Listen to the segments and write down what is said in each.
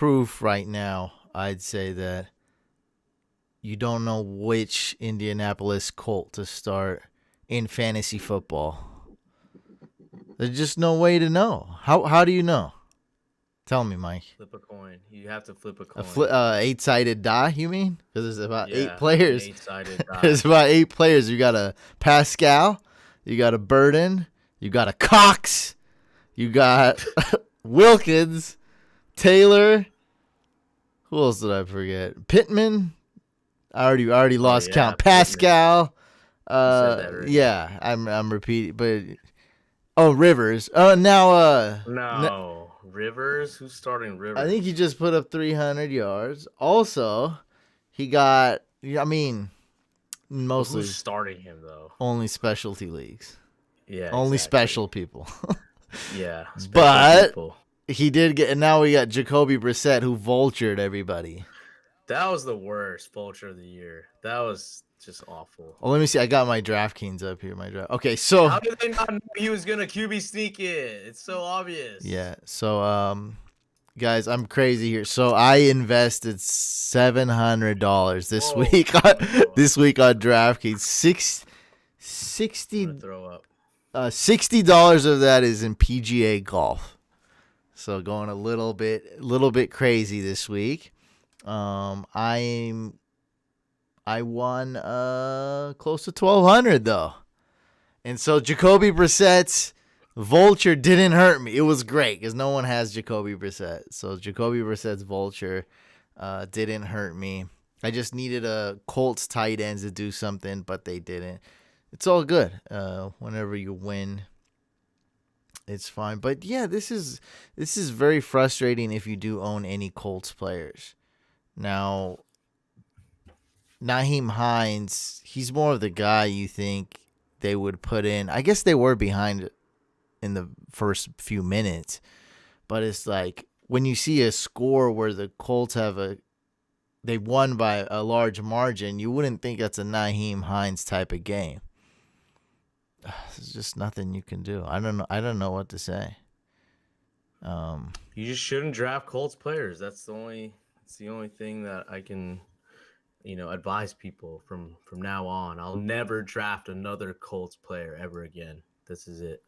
proof right now, I'd say that you don't know which Indianapolis Colt to start in fantasy football. There's just no way to know. How do you know? Tell me, Mike. Flip a coin. You have to flip a A coin. 8-sided die, you mean? Because there's about 8 An players. 8-sided die. There's about 8 players. You got a Pascal, you got a Burden, you got a Cox, you got Wilkins, Taylor. Who else did I forget? Pittman. I already lost count. Pascal. You said that already. Yeah, I'm repeating, but Rivers. No, Rivers. Who's starting Rivers? I think he just put up 300 yards. Also, he got. I mean, mostly who's starting him though? Only specialty leagues. Yeah, only exactly. Special people. Yeah, but people. He did get, and now we got Jacoby Brissett who vultured everybody. That was the worst vulture of the year. That was just awful. Well, let me see. I got my DraftKings up here. Okay, so how did they not know he was gonna QB sneak it? It's so obvious. Yeah. So, guys, I'm crazy here. So I invested $700 this week. This week on DraftKings. $60 of that is in PGA golf. So going a little bit crazy this week. I won close to $1,200 though, and so Jacoby Brissett's vulture didn't hurt me. It was great because no one has Jacoby Brissett, so Jacoby Brissett's vulture didn't hurt me. I just needed a Colts tight ends to do something, but they didn't. It's all good. Whenever you win, it's fine. But yeah, this is very frustrating if you do own any Colts players. Now, Nyheim Hines, he's more of the guy you think they would put in. I guess they were behind in the first few minutes, but it's like when you see a score where the Colts they won by a large margin, you wouldn't think that's a Nyheim Hines type of game. There's just nothing you can do. I don't know what to say. You just shouldn't draft Colts players. That's the only thing that I can, advise people from now on. I'll never draft another Colts player ever again. This is it.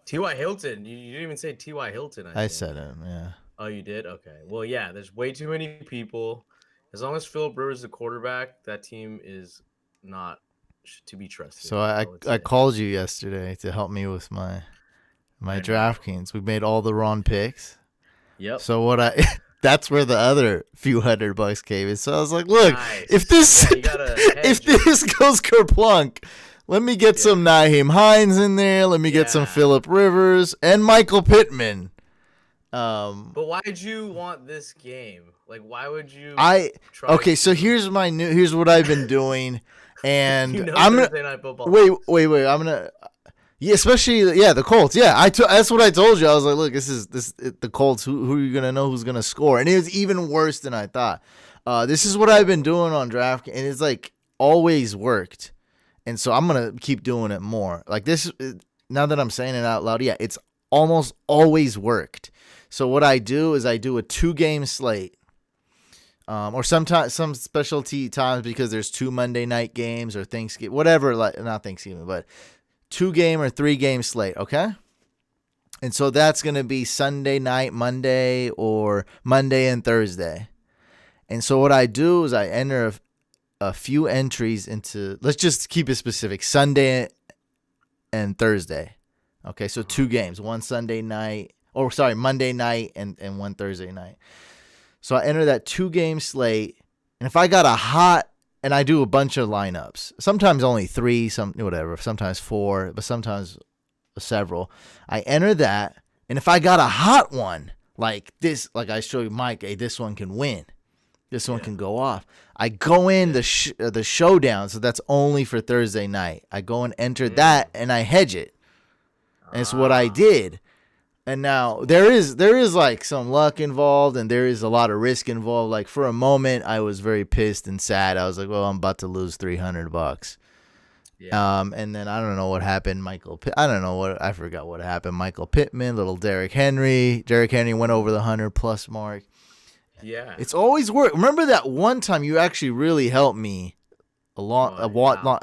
T.Y. Hilton. You didn't even say T.Y. Hilton. I said him, yeah. Oh, you did? Okay. Well, yeah, there's way too many people. As long as Philip Rivers is the quarterback, that team is not to be trusted. So I called you yesterday to help me with my DraftKings. We made all the wrong picks. Yep. So that's where the other few $100 came in. So I was like, look, if this goes kerplunk, let me get some Nyheim Hines in there. Let me get some Philip Rivers and Michael Pittman. But why did you want this game? Like, why would you? So here's what I've been doing, and I'm gonna wait. I'm gonna. Yeah, especially the Colts. Yeah, that's what I told you. I was like, look, the Colts. Who are you gonna know who's gonna score? And it was even worse than I thought. This is what I've been doing on DraftKings, and it's like always worked, and so I'm gonna keep doing it more. Like this, now that I'm saying it out loud, it's almost always worked. So what I do is I do a 2-game slate, or sometimes some specialty times because there's 2 Monday night games or Thanksgiving, whatever. Like not Thanksgiving, but 2-game or 3-game slate, okay? And so that's going to be Sunday night, Monday, or Monday and Thursday. And so what I do is I enter a few entries into, let's just keep it specific, Sunday and Thursday. Okay, so 2 games, one Monday night, and one Thursday night. So I enter that 2-game slate, and if I got a hot, and I do a bunch of lineups. Sometimes only 3, sometimes 4, but sometimes several. I enter that, and if I got a hot one, like this, like I show you, Mike, hey, this one can win. This one can go off. I go in the showdown, so that's only for Thursday night. I go and enter that, and I hedge it. And it's what I did. And now there is like some luck involved, and there is a lot of risk involved. Like for a moment, I was very pissed and sad. I was like, "Well, I'm about to lose $300." Yeah. And then I don't know what happened. I forgot what happened. Michael Pittman, little Derrick Henry. Derrick Henry went over the 100+ mark. Yeah. It's always worked. Remember that one time you actually really helped me Yeah.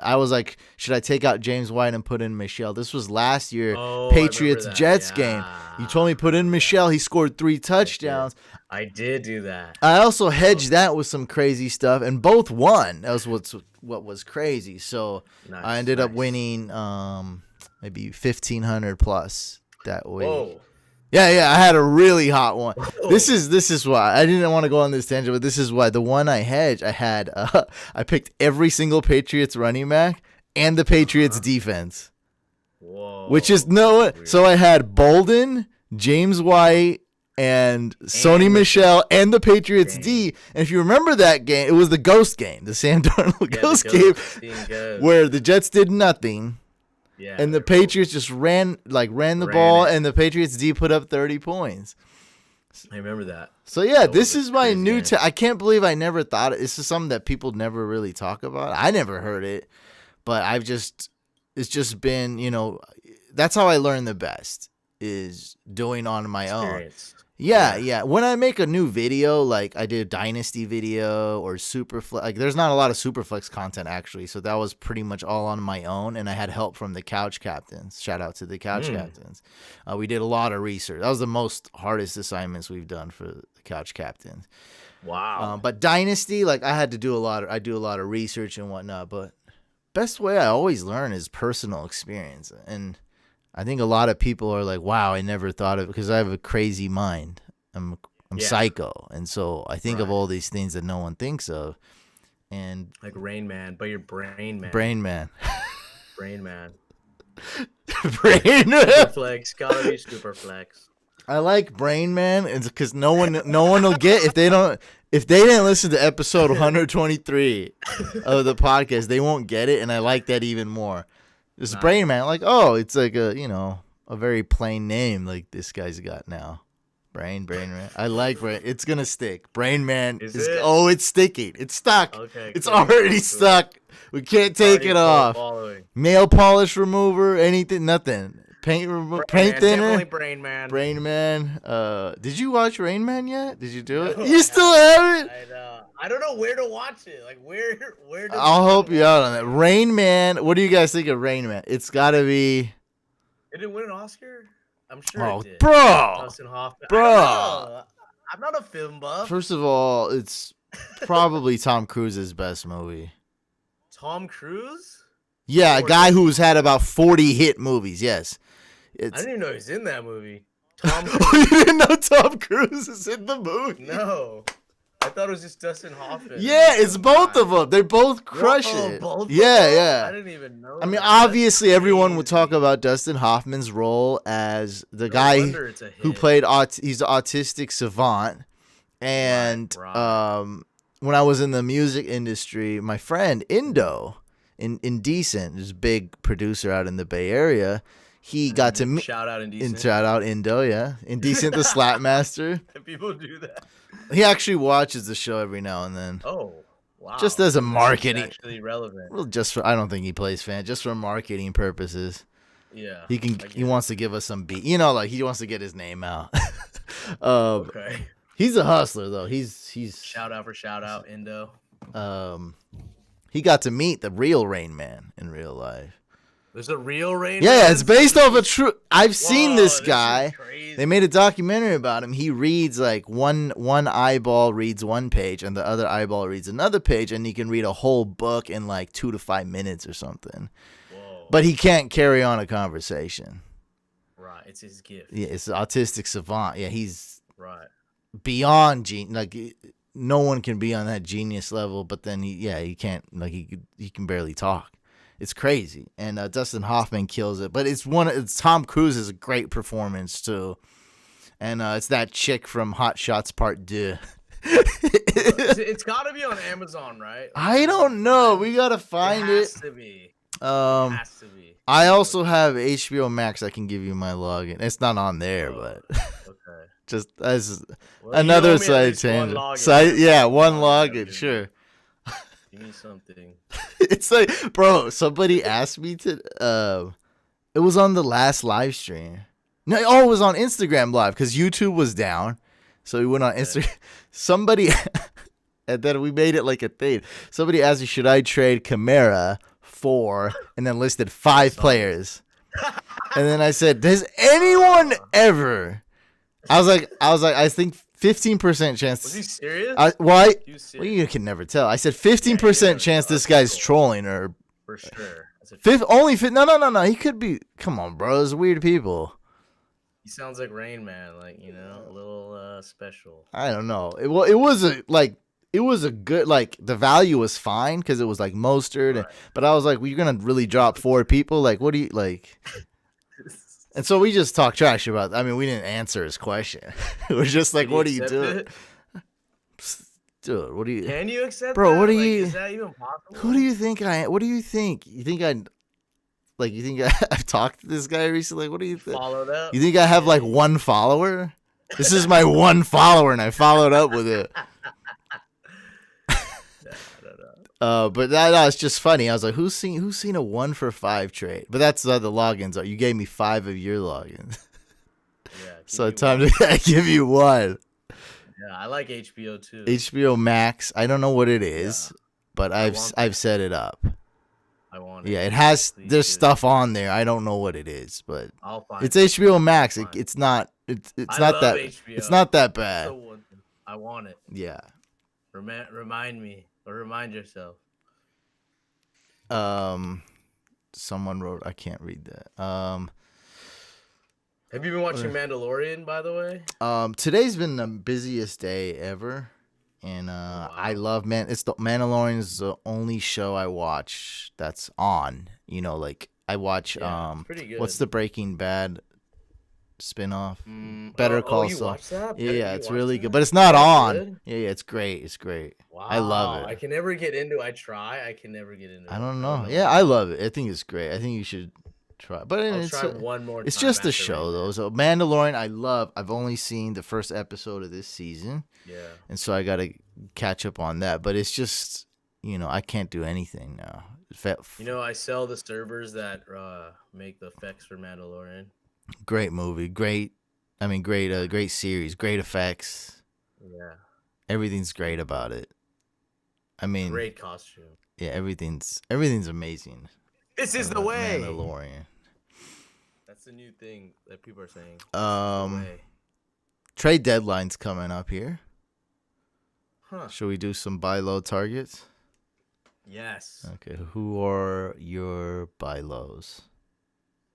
I was like, should I take out James White and put in Michelle? This was last year, Oh, Patriots I remember that. Jets game. You told me Yeah. put in Michelle. He scored 3 touchdowns. I did do that. I also hedged that with some crazy stuff, and both won. That was what was crazy. So Nice, I ended up nice. winning maybe 1,500 plus that way. Whoa. Yeah, I had a really hot one. Whoa. This is why I didn't want to go on this tangent, but this is why the one I hedged, I picked every single Patriots running back and the Patriots defense, Whoa. which is Weird. So I had Bolden, James White, and Sony Michelle and the Patriots D. And if you remember that game, it was the ghost game, the Sam Darnold ghost game, where the Jets did nothing. Yeah, And the Patriots just ran the ball, and the Patriots D put up 30 points. I remember that. So yeah, That this was is my crazy new. game. I can't believe I never thought it. This is something that people never really talk about. I never heard it, but it's just been, that's how I learn the best, is doing on my own. Experience. Yeah. When I make a new video, like I did a Dynasty video or Superflex, like there's not a lot of Superflex content actually, so that was pretty much all on my own, and I had help from the Couch Captains. Shout out to the Couch Captains. We did a lot of research. That was the most hardest assignments we've done for the Couch Captains. Wow. But Dynasty, like I do a lot of research and whatnot. But best way I always learn is personal experience, and I think a lot of people are like, wow, I never thought of it, because I have a crazy mind. I'm psycho. And so I think of all these things that no one thinks of. And like Rain Man, but you're Brain Man. Brain Man. Brain Man. Brain Man. Superflex. Gotta be Superflex. I like Brain Man, because no one will get, if they didn't listen to episode 123 of the podcast, they won't get it. And I like that even more. This Brain Man, like, oh, it's like a very plain name like this guy's got now. Brain Man. I like Brain. It's gonna stick. Brain Man Is it? Oh, it's sticking. It's stuck. Okay. It's cool, already cool. stuck. We can't take it off. Following. Nail polish remover, anything, nothing. Paint Man, thinner. Definitely Brain Man. Brain Man. Did you watch Rain Man yet? Did you do it? No, You still haven't? I know. I don't know where to watch it. Like where does I'll one help you out watch on it? that. Rain Man. What do you guys think of Rain Man? It's got to be. Did it win an Oscar? I'm sure Oh, it did. bro. Dustin Hoffman. Bro. I don't know. I'm not a film buff. First of all, it's probably Tom Cruise's best movie. Tom Cruise? Yeah, a guy who's had about 40 hit movies. Yes. I It's. didn't even know he's in that movie. Tom Oh, Cruise? you didn't know Tom Cruise is in the movie? No. I thought it was just Dustin Hoffman. Yeah, it's both of them. They both crush Whoa, it. both of Yeah, them? yeah. I didn't even know. I mean, that. obviously, That's everyone would talk crazy. about Dustin Hoffman's role as the No guy wonder it's a who hit. played he's the autistic savant. And Right. when I was in the music industry, my friend Indo, Indecent, who's a big producer out in the Bay Area, he got to meet. Shout out Indecent. Shout out Indo, yeah, Indecent the Slap Master. People do that. He actually watches the show every now and then. Oh, wow. Just as a This is marketing. actually relevant. Well, I don't think he plays fan, just for marketing purposes. Yeah. He wants to give us some beat, like he wants to get his name out. Okay. He's a hustler though. He's Shout out Indo. he got to meet the real Rain Man in real life. There's a real Rain Yeah, Man? it's based off a true. I've seen Whoa, this is guy. crazy. They made a documentary about him. He reads like one eyeball reads one page and the other eyeball reads another page, and he can read a whole book in like 2 to 5 minutes or something. Whoa. But he can't carry on a conversation. Right, it's his gift. Yeah, it's an autistic savant. Yeah, he's Right. beyond genius. Like no one can be on that genius level. But then he can't. Like he can barely talk. It's crazy. And Dustin Hoffman kills it. But it's Tom Cruise is a great performance too. And it's that chick from Hot Shots Part 2. It's got to be on Amazon, right? I don't know. We gotta find It it. has to be. It has to be. I also have HBO Max. I can give you my login. It's not on there, but Okay. just as Well, you another owe me at side least one tangent. login. One Oh, login, dude. sure. Give me something. It's like, bro, somebody asked me to. It was on the last live stream. No, oh, it was on Instagram Live because YouTube was down, so we went on Okay. Instagram. Somebody, and then we made it like a thing. Somebody asked me, should I trade Kamara for, and then listed I 5 saw this. players, and then I said, does anyone Uh, ever? I was like, I think 15% was he chance. serious? Why? He was Well, serious. you can never tell. I said Yeah, you can 15% never chance tell. this That's guy's cool. trolling or For sure. That's a fifth. troll. Only fifth. No, no, no, no. He could be. Come on, bro. Those weird people. He sounds like Rain Man, like, a little special. I don't know. It was it was a good, like, the value was fine because it was like Mostert, Right. but I was like, well, you're gonna really drop 4 people? Like, what do you like? And so we just talked trash about. I mean, we didn't answer his question. It was just like, Did he what are you accept doing, it? dude? What do you, Can you accept bro? that? What do Like, you? is that even possible? Who do you think I? What do you think? You think I? Like, you think I've talked to this guy recently? What do you think? Followed up? You think I have like Yeah. 1 follower? This is my 1 follower, and I followed up with it. Yeah, I don't know. But no, it's just funny. I was like, who's seen a 1 for 5 trade? But that's the logins are. You gave me 5 of your logins, Yeah. so give me time one. to give you 1. Yeah, I like HBO too. HBO Max. I don't know what it is, but I want that. I've set it up. I want it. Yeah, it has. Please There's do. stuff on there. I don't know what it is, but I'll find it's it. HBO Max. I'll find it. It's not. It's I not love that. HBO. It's not that That's the bad. one thing. I want it. Yeah. Remind me or remind yourself. Someone wrote. I can't read that. Have you been watching Mandalorian, by the way? Today's been the busiest day ever, and I love It's the Mandalorian is the only show I watch that's on. You know, like I watch. Yeah, it's pretty good. What's the Breaking Bad spinoff? Better Call you Saul. watched that? Yeah, You yeah, it's watched really that? good, but it's not That's on. good? Yeah, yeah, it's great. It's great. Wow. I love I it. can never get into. I try. I can never get into. I don't know. Yeah, I love it. I think it's great. I think you should try. But I'll it's try one more. it's time just a after show Rain though. Man. So Mandalorian, I love. I've only seen the first episode of this season, Yeah. and so I gotta catch up on that. But it's just, I can't do anything now. I sell the servers that make the effects for Mandalorian. Great movie, great. I mean, great series, great effects. Yeah. Everything's great about it. I mean, Great costume. yeah, everything's amazing. This is the about way. Mandalorian. That's the new thing that people are saying. This is the way. Trade deadline's coming up here. Huh. Should we do some buy low targets? Yes. Okay, who are your buy lows?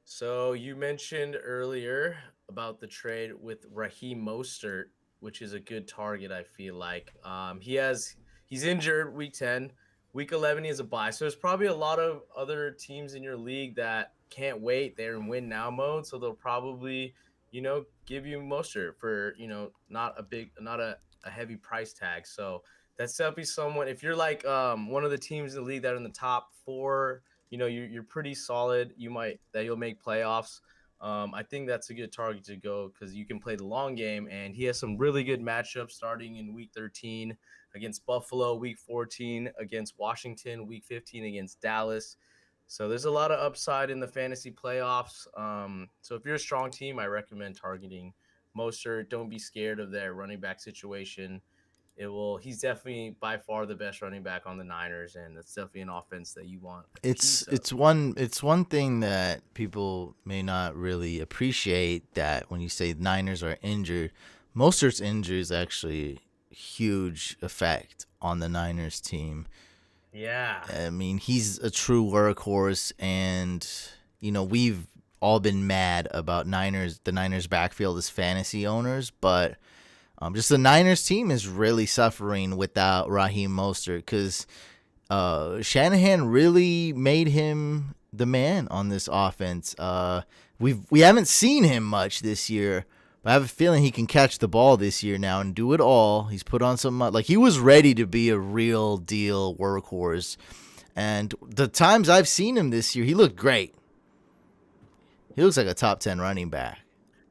So you mentioned earlier about the trade with Raheem Mostert, which is a good target. I feel like he's injured week 10, week 11 he has a bye. So there's probably a lot of other teams in your league that can't wait. They're in win now mode, so they'll probably give you Mostert for not a heavy price tag. So that's definitely someone. If you're like one of the teams in the league that are in the top 4. You're pretty solid. You'll make playoffs. I think that's a good target to go because you can play the long game, and he has some really good matchups starting in week 13 against Buffalo, week 14 against Washington, week 15 against Dallas. So there's a lot of upside in the fantasy playoffs. So if you're a strong team, I recommend targeting Mostert. Don't be scared of their running back situation. He's definitely by far the best running back on the Niners, and that's definitely an offense that you want. It's one thing that people may not really appreciate, that when you say Niners are injured, Mostert's injury is actually a huge effect on the Niners team. Yeah. I mean, he's a true workhorse, and we've all been mad about the Niners backfield as fantasy owners, but just the Niners team is really suffering without Raheem Mostert because Shanahan really made him the man on this offense. We haven't seen him much this year, but I have a feeling he can catch the ball this year now and do it all. He's put on some he was ready to be a real deal workhorse, and the times I've seen him this year, he looked great. He looks like a top 10 running back.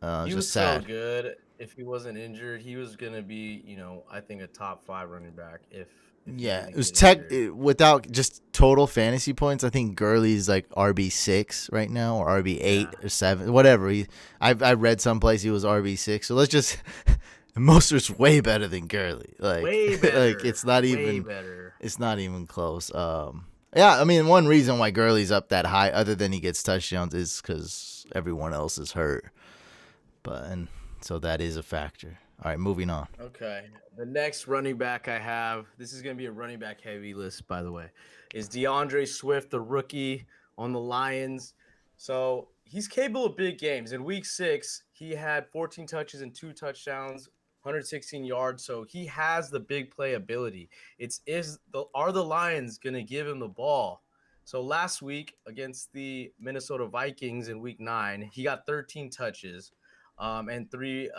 He Just was sad. so good. if he wasn't injured, he was gonna be, I think a top 5 running back if he Yeah, it didn't was get injured. without just total fantasy points. I think Gurley's like RB6 right now, or RB8 Yeah, or 7, whatever. I read someplace he was RB6. So let's just Mostert's way better than Gurley. Like way like better, way better. it's not even close. Yeah, I mean one reason why Gurley's up that high, other than he gets touchdowns, is because everyone else is hurt. But and so that is a factor. All right, moving on. Okay. The next running back I have, this is going to be a running back heavy list, by the way, is DeAndre Swift, the rookie on the Lions. So he's capable of big games. In week 6, he had 14 touches and 2 touchdowns, 116 yards. So he has the big play ability. Are the Lions going to give him the ball? So last week against the Minnesota Vikings in week 9, he got 13 touches and three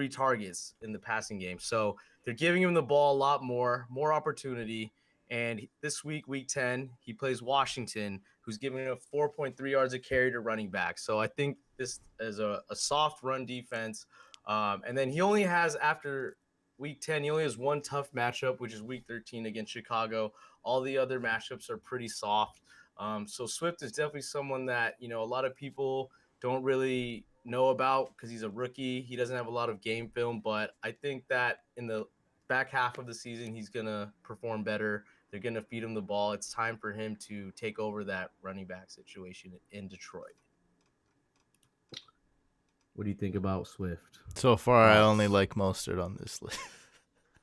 targets in the passing game. So they're giving him the ball a lot more opportunity. And this week, week 10, he plays Washington, who's giving him 4.3 yards a carry to running back. So I think this is a soft run defense. And then he only has, after week 10, he only has one tough matchup, which is week 13 against Chicago. All the other matchups are pretty soft. So Swift is definitely someone that, a lot of people don't really know about because he's a rookie. He doesn't have a lot of game film, but I think that in the back half of the season, he's going to perform better. They're going to feed him the ball. It's time for him to take over that running back situation in Detroit. What do you think about Swift? So far, I only Thoughts? like Mostert on this list.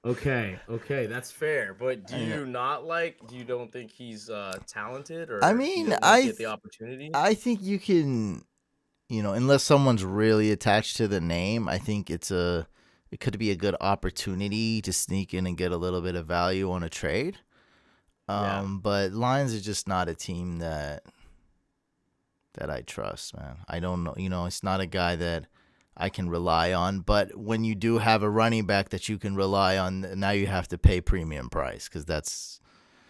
Okay, that's fair. But do Yeah. you don't think he's talented, I or he mean, doesn't get the opportunity? I think you can, unless someone's really attached to the name, I think it could be a good opportunity to sneak in and get a little bit of value on a trade. Yeah. But Lions are just not a team that I trust, man. I don't know, it's not a guy that I can rely on. But when you do have a running back that you can rely on, now you have to pay premium price because that's,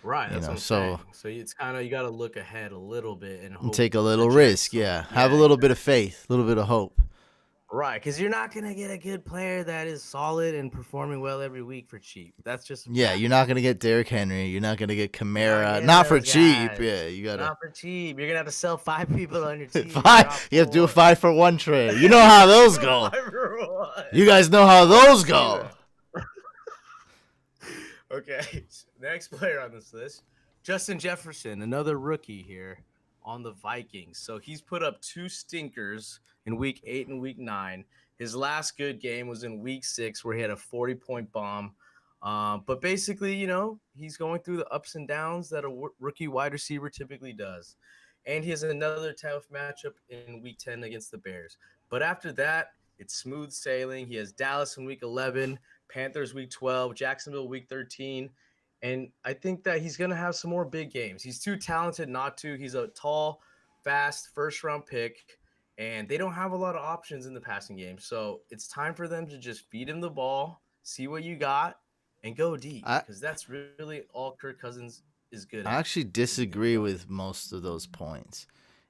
Right, that's what I'm so saying. So it's kind of you got to look ahead a little bit and hope take a little project risk. some. Yeah, have a Yeah, little bit of exactly. faith, a little bit of hope. Right, because you're not gonna get a good player that is solid and performing well every week for cheap. That's just a Yeah, fact. you're not gonna get Derrick Henry. You're not gonna get You're not Kamara. getting Not for those cheap. guys. Yeah, you gotta Not for cheap. You're gonna have to sell 5 people on your team and drop five. You have to do a four. 5-for-1 trade. You know how those Do a go. 5 for 1. You guys know how I can those see go. that. Okay, next player on this list, Justin Jefferson, another rookie here on the Vikings. So he's put up 2 stinkers in week 8 and week 9. His last good game was in week 6, where he had a 40-point bomb. But basically, he's going through the ups and downs that a rookie wide receiver typically does. And he has another tough matchup in week 10 against the Bears. But after that, it's smooth sailing. He has Dallas in week 11, Panthers week 12, Jacksonville week 13. And I think that he's going to have some more big games. He's too talented not to. He's a tall, fast first round pick, and they don't have a lot of options in the passing game. So it's time for them to just feed him the ball, see what you got, and go deep, I because that's really all Kirk Cousins is good I at, actually is disagree running. with most of those points.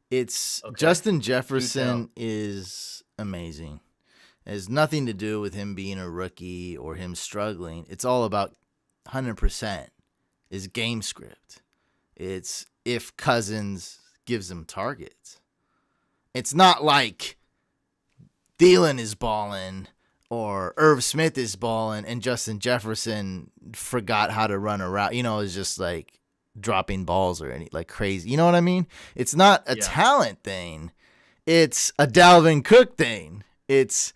It's Okay. Justin Do tell. Jefferson is amazing. It has nothing to do with him being a rookie or him struggling. It's all about 100% is game script. It's if Cousins gives him targets. It's not like Thielen is balling or Irv Smith is balling and Justin Jefferson forgot how to run a route. It's just like dropping balls or any like crazy. You know what I mean? It's not a Yeah. talent thing. It's a Dalvin Cook thing. Is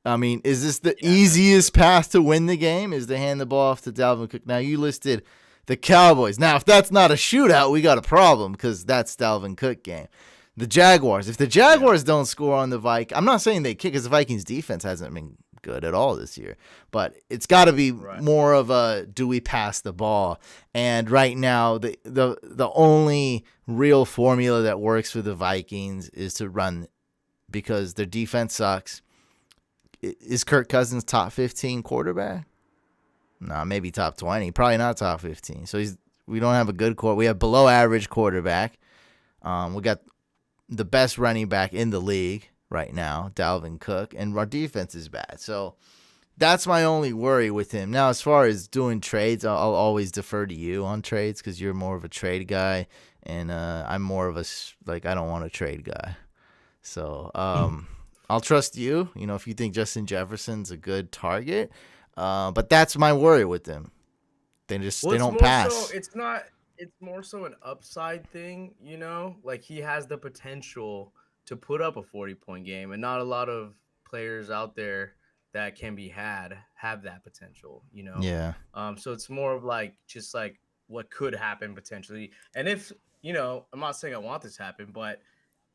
this the Yeah, that's true. easiest path to win the game? Is to hand the ball off to Dalvin Cook? Now, you listed the Cowboys. Now, if that's not a shootout, we got a problem because that's Dalvin Cook game. The Jaguars. If the Yeah. Jaguars don't score on the Vikings, I'm not saying they kick because the Vikings defense hasn't been good at all this year. But it's got to be Right. more of a do we pass the ball? And right now, the only real formula that works for the Vikings is to run because their defense sucks. Is Kirk Cousins top 15 quarterback? Nah, maybe top 20. Probably not top 15. So we don't have a good quarter. We have below average quarterback. We got the best running back in the league right now, Dalvin Cook, and our defense is bad. So that's my only worry with him. Now, as far as doing trades, I'll always defer to you on trades because you're more of a trade guy, and I'm more of I don't want a trade guy. So I'll trust you. If you think Justin Jefferson's a good target, but that's my worry with them. They don't pass. It's more so an upside thing, like he has the potential to put up a 40-point game, and not a lot of players out there that can be had have that potential. Yeah. So it's more of just like what could happen potentially. And if, I'm not saying I want this to happen, but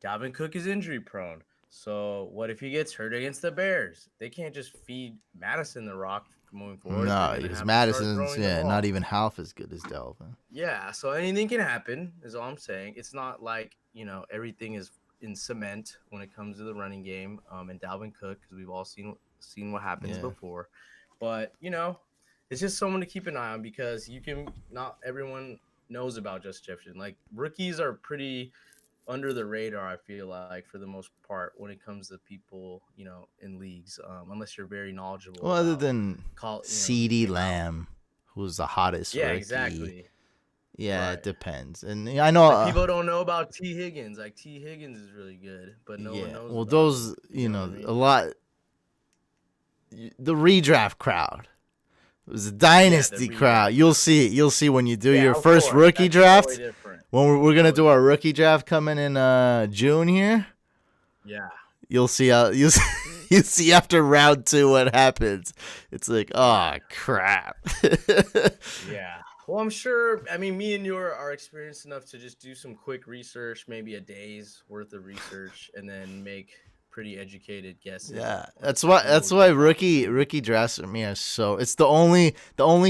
Dalvin Cook is injury prone. So what if he gets hurt against the Bears? They can't just feed Madison the rock moving forward. They're No, going to because have to start Madison's throwing the ball. not even half as good as Dalvin. Yeah, so anything can happen is all I'm saying. It's not like, everything is in cement when it comes to the running game and Dalvin Cook, because we've all seen what happens before. But, it's just someone to keep an eye on, because not everyone knows about Justin Jefferson. Like, rookies are pretty under the radar, I feel like, for the most part, when it comes to people, in leagues, unless you're very knowledgeable. Well, other than CeeDee Lamb, who's the hottest rookie. Exactly. Yeah, right. It depends. And I know people don't know about T. Higgins. Like, T. Higgins is really good, but no one knows. Well, those, a lot. The redraft crowd. It was a dynasty crowd. You'll see it. You'll see when you do your first rookie draft. Totally when we're gonna do our rookie draft coming in June here. Yeah. You'll see how you see after round 2 what happens. It's like, oh crap. Yeah. Well, I'm sure. I mean, me and you are experienced enough to just do some quick research, maybe a day's worth of research, and then make pretty educated guesses. Yeah, that's why rookie drafts for me are so. It's the only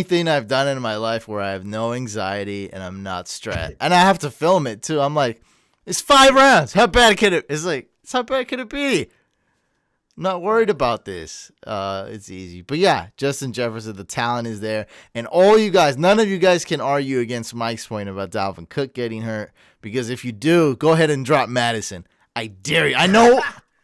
thing I've done in my life where I have no anxiety and I'm not stressed, and I have to film it too. I'm like, it's 5 rounds. How bad could it? It's like, how bad could it be? I'm not worried about this. It's easy. But yeah, Justin Jefferson, the talent is there, and all you guys, none of you guys can argue against Mike's point about Dalvin Cook getting hurt, because if you do, go ahead and drop Madison. I dare you. I know.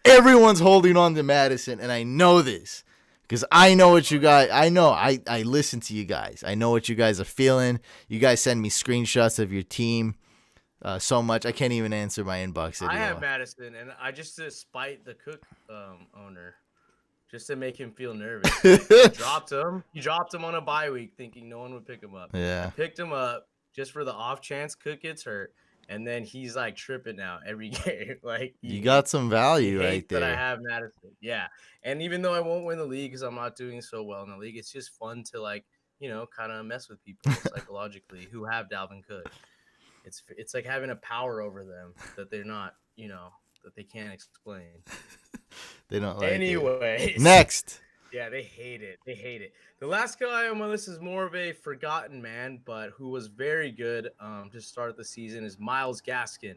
Everyone's holding on to Madison, and I know this because I know what you guys. I know. I listen to you guys. I know what you guys are feeling. You guys send me screenshots of your team so much. I can't even answer my inbox anymore. I have Madison, and I just to spite the Cook owner, just to make him feel nervous. He dropped him on a bye week, thinking no one would pick him up. Yeah, I picked him up just for the off chance Cook gets hurt. And then he's like tripping now every game. Like, you got some value right there. That I have Madison. Yeah. And even though I won't win the league because I'm not doing so well in the league, it's just fun to kind of mess with people psychologically who have Dalvin Cook. It's like having a power over them that they're not, that they can't explain. They don't like Anyways. it. Next. Yeah, they hate it. The last guy on my list is more of a forgotten man, but who was very good to start the season, is Myles Gaskin.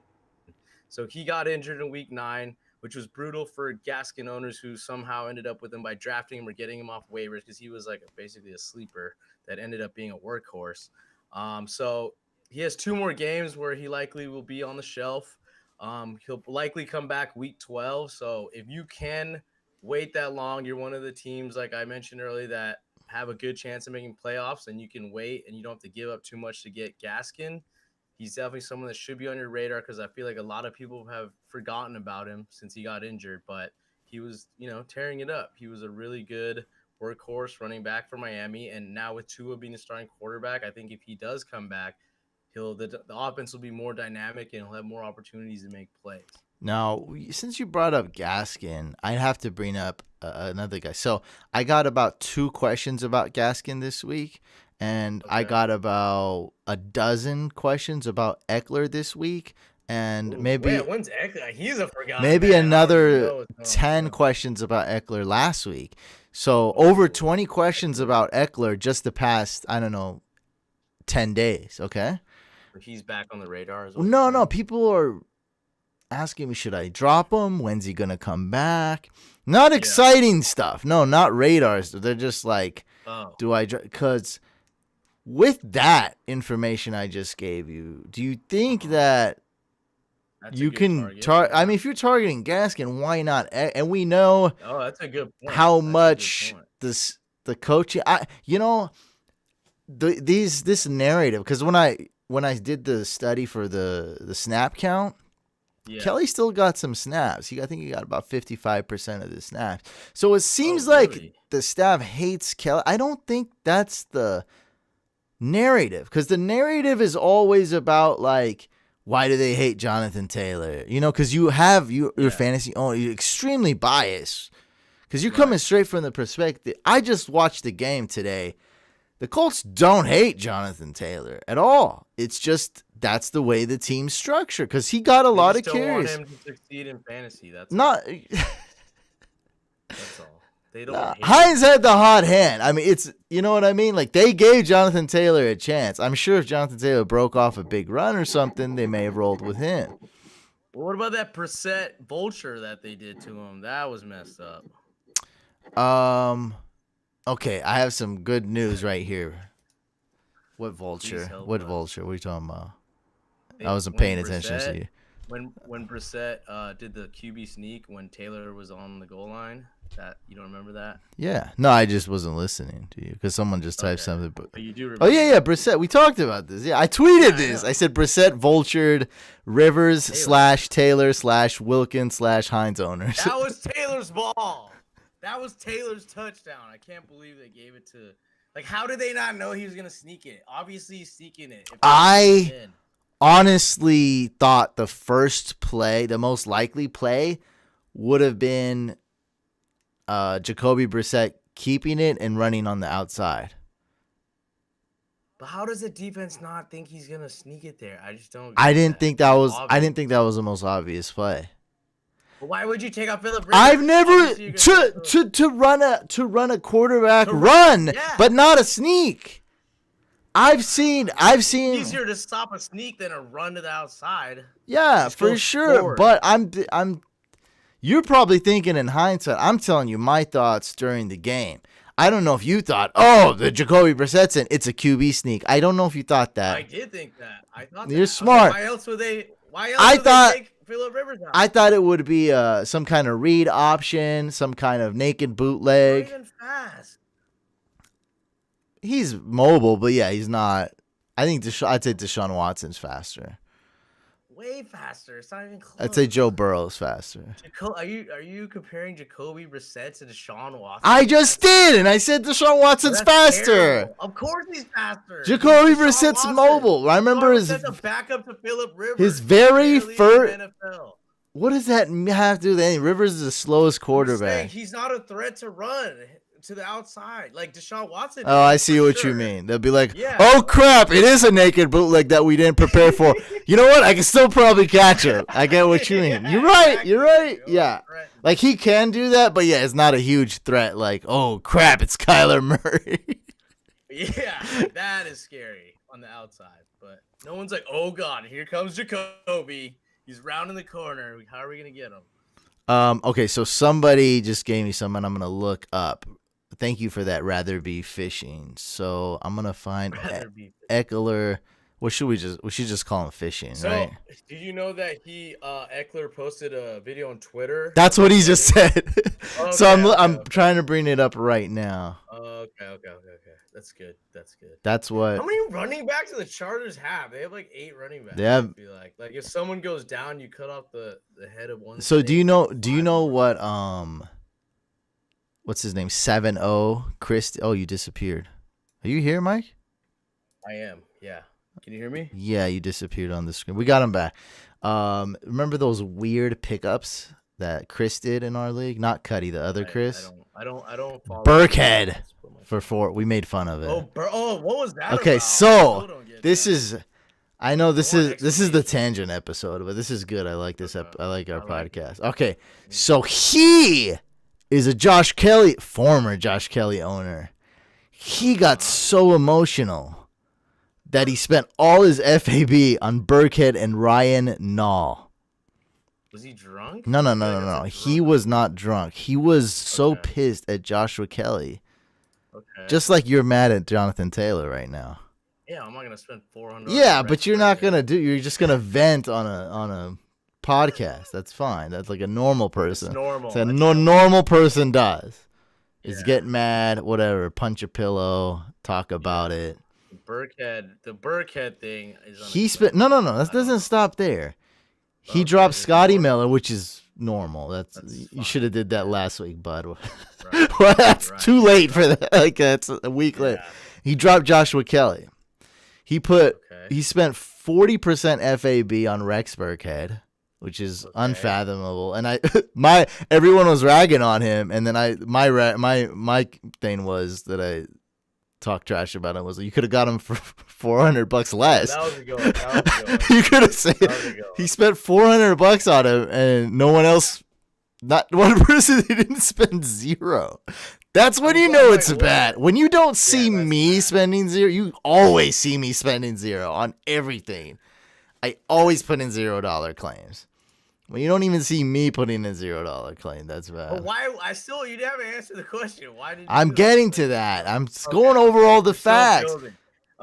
So he got injured in week 9, which was brutal for Gaskin owners who somehow ended up with him by drafting him or getting him off waivers, because he was like basically a sleeper that ended up being a workhorse. So he has 2 more games where he likely will be on the shelf. He'll likely come back week 12. So if you can wait that long, you're one of the teams, like I mentioned earlier, that have a good chance of making playoffs, and you can wait and you don't have to give up too much to get Gaskin. He's definitely someone that should be on your radar, because I feel like a lot of people have forgotten about him since he got injured, but he was, tearing it up. He was a really good workhorse running back for Miami, and now with Tua being the starting quarterback, I think if he does come back, the offense will be more dynamic and he'll have more opportunities to make plays. Now, since you brought up Gaskin, I have to bring up another guy. So I got about 2 questions about Gaskin this week, and I got about a dozen questions about Eckler this week, and when's Eckler? He's a forgotten. Maybe another 10 questions about Eckler last week. So over 20 questions about Eckler just the past, 10 days. Okay. He's back on the radar as well. No, people are asking me, should I drop him? When's he gonna come back? Not exciting stuff. No, not radars. They're just like, do I? Because with that information I just gave you, do you think that That's a You good can target. I Yeah. mean, if you're targeting Gaskin, why not? And we know Oh, that's a good point. how That's a good much point. the coaching. This narrative, because when I did the study for the snap count, Yeah. Kelly still got some snaps. I think he got about 55% of the snaps. So it seems Oh, like really? the staff hates Kelly. I don't think that's the narrative, because the narrative is always about like, why do they hate Jonathan Taylor? Because you have your Yeah. fantasy owner, you're extremely biased because you're Right. coming straight from the perspective. I just watched the game today. The Colts don't hate Jonathan Taylor at all. It's just that's the way the team's structured, because he got a They lot just of don't want carries. him to succeed in fantasy. That's all. Not That's all. They don't Nah, hate Hines him. had the hot hand. I mean, it's, you know what I mean? Like, they gave Jonathan Taylor a chance. I'm sure if Jonathan Taylor broke off a big run or something, they may have rolled with him. Well, what about that Brissett vulture that they did to him? That was messed up. Okay, I have some good news right here. What vulture? help What us. vulture? What are you talking about? They- I wasn't when paying attention to Brissett- you. When Brissett did the QB sneak when Taylor was on the goal line, that you don't remember that? Yeah. No, I just wasn't listening to you because someone just typed Okay. something. But But you do remember. oh, yeah, Brissett. We talked about this. Yeah, I tweeted I this. know. I said Brissett vultured Rivers Taylor. /Taylor /Wilkins /Hines owners. That was Taylor's ball. That was Taylor's touchdown. I can't believe they gave it to. Like, how did they not know he was gonna sneak it? Obviously, he's sneaking it. If they sneak it in. Honestly thought the first play, the most likely play, would have been Jacoby Brissett keeping it and running on the outside. But how does the defense not think he's gonna sneak it there? I just don't. I get didn't think that was. I Obvious. didn't think that was the most obvious play. But why would you take out Philip Rivers? I've never Obviously, you're gonna throw- to run a quarterback To run, yeah. but not a sneak. I've seen. Easier to stop a sneak than a run to the outside. Yeah, Just for go sure. forward. But I'm. You're probably thinking in hindsight. I'm telling you my thoughts during the game. I don't know if you thought, oh, the Jacoby Brissett's in, it's a QB sneak. I don't know if you thought that. I did think that. I thought You're that. smart. Okay, why else would they? Why else I would thought- they take Philip Rivers out? I thought it would be some kind of read option, some kind of naked Not bootleg. even fast. He's mobile, but yeah, he's not. I think I'd say Deshaun Watson's faster. Way faster. It's not even close. I'd say Joe Burrow's faster. Are you comparing Jacoby Brissett to Deshaun Watson? I just did, and I said Deshaun Watson's That's faster. terrible. Of course he's faster. Jacoby He's Deshaun Brissett's Watson. mobile. I remember Deshaun Watson's a backup to Philip Rivers. his very Barely in the first. NFL. What does that have to do with anything? Rivers is the slowest I'm saying quarterback. he's not a threat to run to the outside like Deshaun Watson. Oh, I see for what sure. you mean. They'll be like, Yeah. oh, crap, it is a naked bootleg that we didn't prepare for. You know what? I can still probably catch it. I get what you mean. Yeah, You're right. exactly. You're right. You're Yeah. right. Like, he can do that, but yeah, it's not a huge threat. Like, oh, crap, it's Kyler Murray. Yeah, that is scary on the outside. But no one's like, oh, God, here comes Jacoby. He's rounding the corner. How are we going to get him? Okay, so somebody just gave me something I'm going to look up. Thank you for that, rather be fishing. So I'm going to find Rather be. Eckler. What should we should just call him fishing, So, right? did you know that Eckler posted a video on Twitter? That's what he just said. So I'm Okay. trying to bring it up right now. Okay. That's good. That's How what. many running backs do the Chargers have? They have like 8 running backs. They have- I feel like if someone goes down, you cut off the head of one. So do you snake. know what what's his name? 7-0 Chris. Oh, you disappeared. Are you here, Mike? I am. Yeah. Can you hear me? Yeah, you disappeared on the screen. We got him back. Remember those weird pickups that Chris did in our league? Not Cuddy, the other Chris. I don't follow. Burkhead for 4. We made fun of it. What was that? Okay, about? so I still don't get this that. is. I know this I want is the explanation. tangent episode, but this is good. I like this. I like our I like it. podcast. Okay, so he is a former Josh Kelly owner. He got so emotional that he spent all his FAB on Burkhead and Ryan Nall. Was he drunk? No. I feel like that's a He drunk- was not drunk. He was so Okay. pissed at Joshua Kelly, Okay. just like you're mad at Jonathan Taylor right now. yeah, I'm not gonna spend $400. Yeah, on but Rex you're not Burkhead. gonna do. You're just gonna vent on a podcast. That's fine. That's like a normal person. It's normal. It's a That's normal person does. Is Yeah. get mad, whatever, punch a pillow, talk about it. The Burkhead thing is. He spent no. That doesn't stop there. He Okay, dropped there's Scotty more? Miller, which is normal. That's you fine. should have did that last week, bud. Right. Well, that's Right. too late for that. Like that's a week late. Yeah. He dropped Joshua Kelly. He Okay. spent 40% FAB on Rex Burkhead, which is Okay. unfathomable. And everyone was ragging on him, and then my thing was that I talked trash about him was you could have got him for $400 less. That was a good one. You could have said That was a good one. he spent $400 on him, and no one else, not one person, he didn't spend zero. That's when you know it's bad. When you don't see me spending zero, you always see me spending zero on everything. I always put in $0 claims. When you don't even see me putting in $0 claim, that's bad. But why? You haven't answered the question. Why did you I'm do getting to that. I'm going over all the We're still facts. building.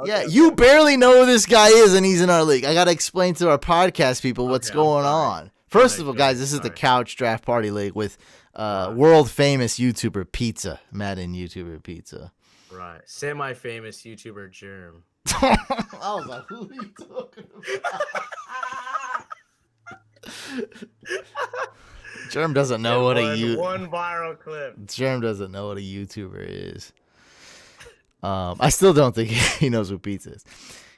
Yeah, Okay, you okay. barely know who this guy is, and he's in our league. I got to explain to our podcast people what's Okay, I'm going sorry. on. First Alright, of all, good. guys, this is the Sorry. Couch Draft Party League with world famous YouTuber Pizza, Madden YouTuber Pizza. Right. Semi-famous YouTuber Germ. I was like, who are you talking about? Germ doesn't know what one viral clip. Germ doesn't know what a YouTuber is. I still don't think he knows what pizza is.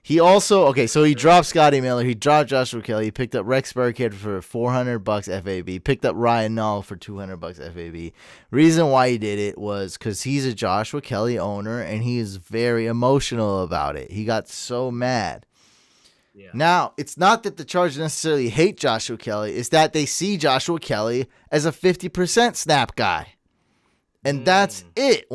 He also so he dropped Scotty Miller, he dropped Joshua Kelly, he picked up Rex Burkhead for $400 FAB, picked up Ryan Nall for $200 FAB. Reason why he did it was because he's a Joshua Kelly owner and he is very emotional about it. He got so mad. Yeah. Now, it's not that the Chargers necessarily hate Joshua Kelly, it's that they see Joshua Kelly as a 50% snap guy. And that's it.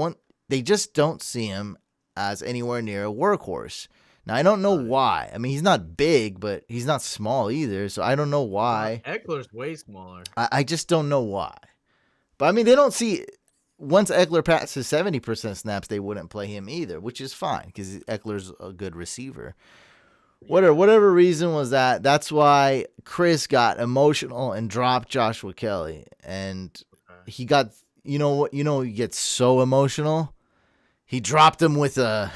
They just don't see him as anywhere near a workhorse. Now, I don't know why. I mean, he's not big, but he's not small either, so I don't know why. Eckler's way smaller. I just don't know why. But, I mean, they don't see... Once Eckler passes 70% snaps, they wouldn't play him either, which is fine because Eckler's a good receiver. Whatever reason was that, that's why Chris got emotional and dropped Joshua Kelly. And he got... You know what? He gets so emotional. He dropped him with a...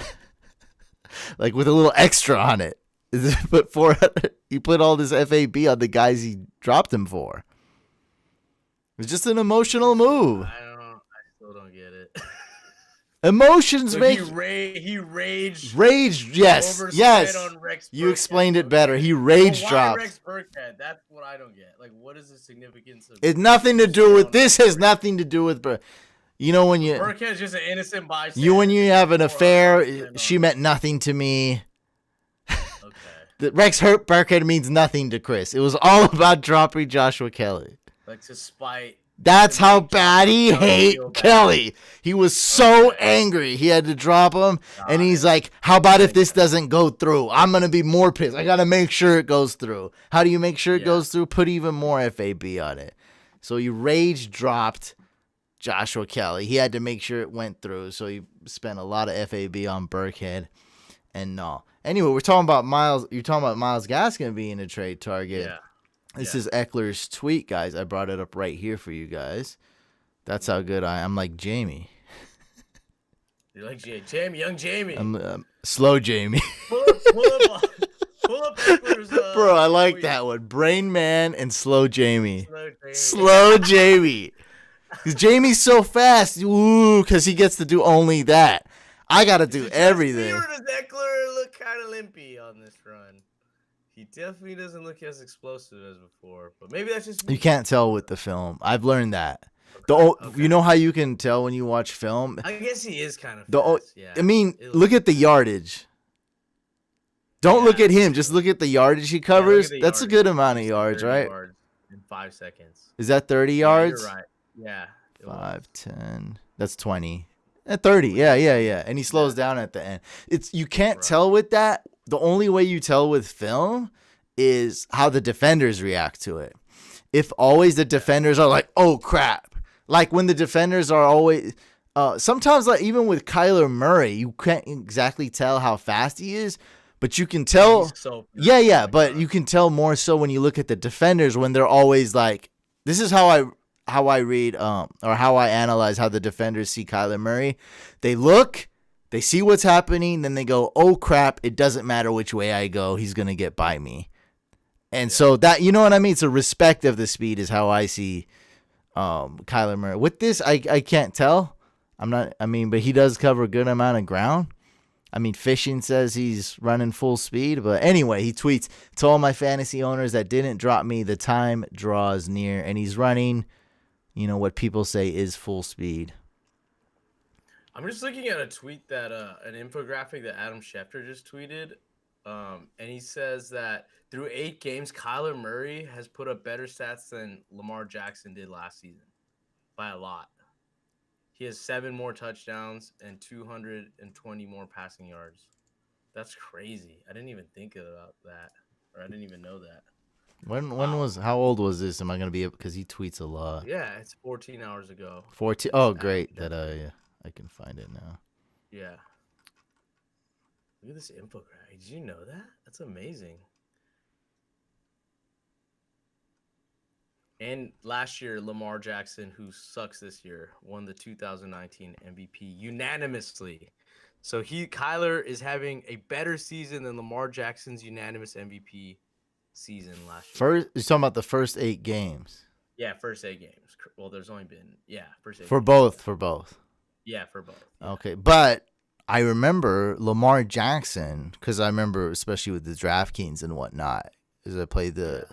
like with a little extra on it. He put all this FAB on the guys he dropped him for. It was just an emotional move. I still don't get it. Emotions So make he raged. Rage. Yes. On Rex You Burkhead. explained it better. He rage Why dropped. Rex Burkhead? That's what I don't get. Like, what is the significance of? It's nothing to do with this. Has nothing to do with. You know when you. Burkhead's just an innocent bystander. When you have an affair, Yeah, she meant nothing to me. Okay. The Rex Burkhead means nothing to Chris. It was all about dropping Joshua Kelly. Like to spite. That's to how make bad he Joshua Kelly hate feel bad. Kelly. He was so angry. He had to drop him. And he's like, how about if this doesn't go through? I'm going to be more pissed. I got to make sure it goes through. How do you make sure it goes through? Put even more FAB on it. So he rage dropped Joshua Kelly. He had to make sure it went through. So he spent a lot of FAB on Burkhead. And no. Anyway, we're talking about Miles. You're talking about Myles Gaskin being a trade target. Yeah. This is Eckler's tweet, guys. I brought it up right here for you guys. That's how good I'm like Jamie. You're like Jamie, young Jamie. I'm slow Jamie. Pull up Eckler's. Bro, I like tweet. that one. Brain Man and slow Jamie. Slow Jamie. Slow Jamie. Because Jamie's so fast. Ooh, because he gets to do only that. I got to do everything. Or does Eckler look kind of limpy on this run? He definitely doesn't look as explosive as before, but maybe that's just me. You can't tell with the film. I've learned that. Okay. You know how you can tell when you watch film? I guess he is kind of The fast. Yeah. I mean, look at the yardage. Don't look at him. Just look at the yardage he covers. the That's a yardage. good amount of yards, 30 right? yards in 5 seconds. Is that 30 Yeah, yards? you're right. Yeah. it was. 5, 10. That's 20. 30. Yeah. And he slows down at the end. You can't tell with that. The only way you tell with film is how the defenders react to it. If always the defenders are like, oh crap. Like when the defenders are always sometimes like even with Kyler Murray, you can't exactly tell how fast he is, But you can Oh, tell, he's so yeah, fast. Oh yeah, my but god. you can tell more so when you look at the defenders when they're always like, this is how I read or how I analyze how the defenders see Kyler Murray. They look, they see what's happening, then they go, oh crap, it doesn't matter which way I go, he's gonna get by me. And Yeah. so that, you know what I mean? So respect of the speed is how I see Kyler Murray. With this, I can't tell. But he does cover a good amount of ground. I mean, Fishing says he's running full speed. But anyway, he tweets, to all my fantasy owners that didn't drop me, the time draws near. And he's running, what people say is full speed. I'm just looking at a tweet that an infographic that Adam Schefter just tweeted. And he says that through 8 games, Kyler Murray has put up better stats than Lamar Jackson did last season by a lot. He has 7 more touchdowns and 220 more passing yards. That's crazy. I didn't even think about that, or I didn't even know that. Wow. How old was this? Am I gonna be able, because he tweets a lot. Yeah, it's 14 hours ago. 14. Oh, great that I can find it now. Yeah. Look at this infographic. Did you know that? That's amazing. And last year, Lamar Jackson, who sucks this year, won the 2019 MVP unanimously. So Kyler is having a better season than Lamar Jackson's unanimous MVP season last year. First, you're talking about the first 8 games. Yeah, first 8 games. Well, there's only been first 8 for games. both. For both. Yeah, for both. Yeah. Okay, but I remember Lamar Jackson, because I remember especially with the DraftKings and whatnot, as I played the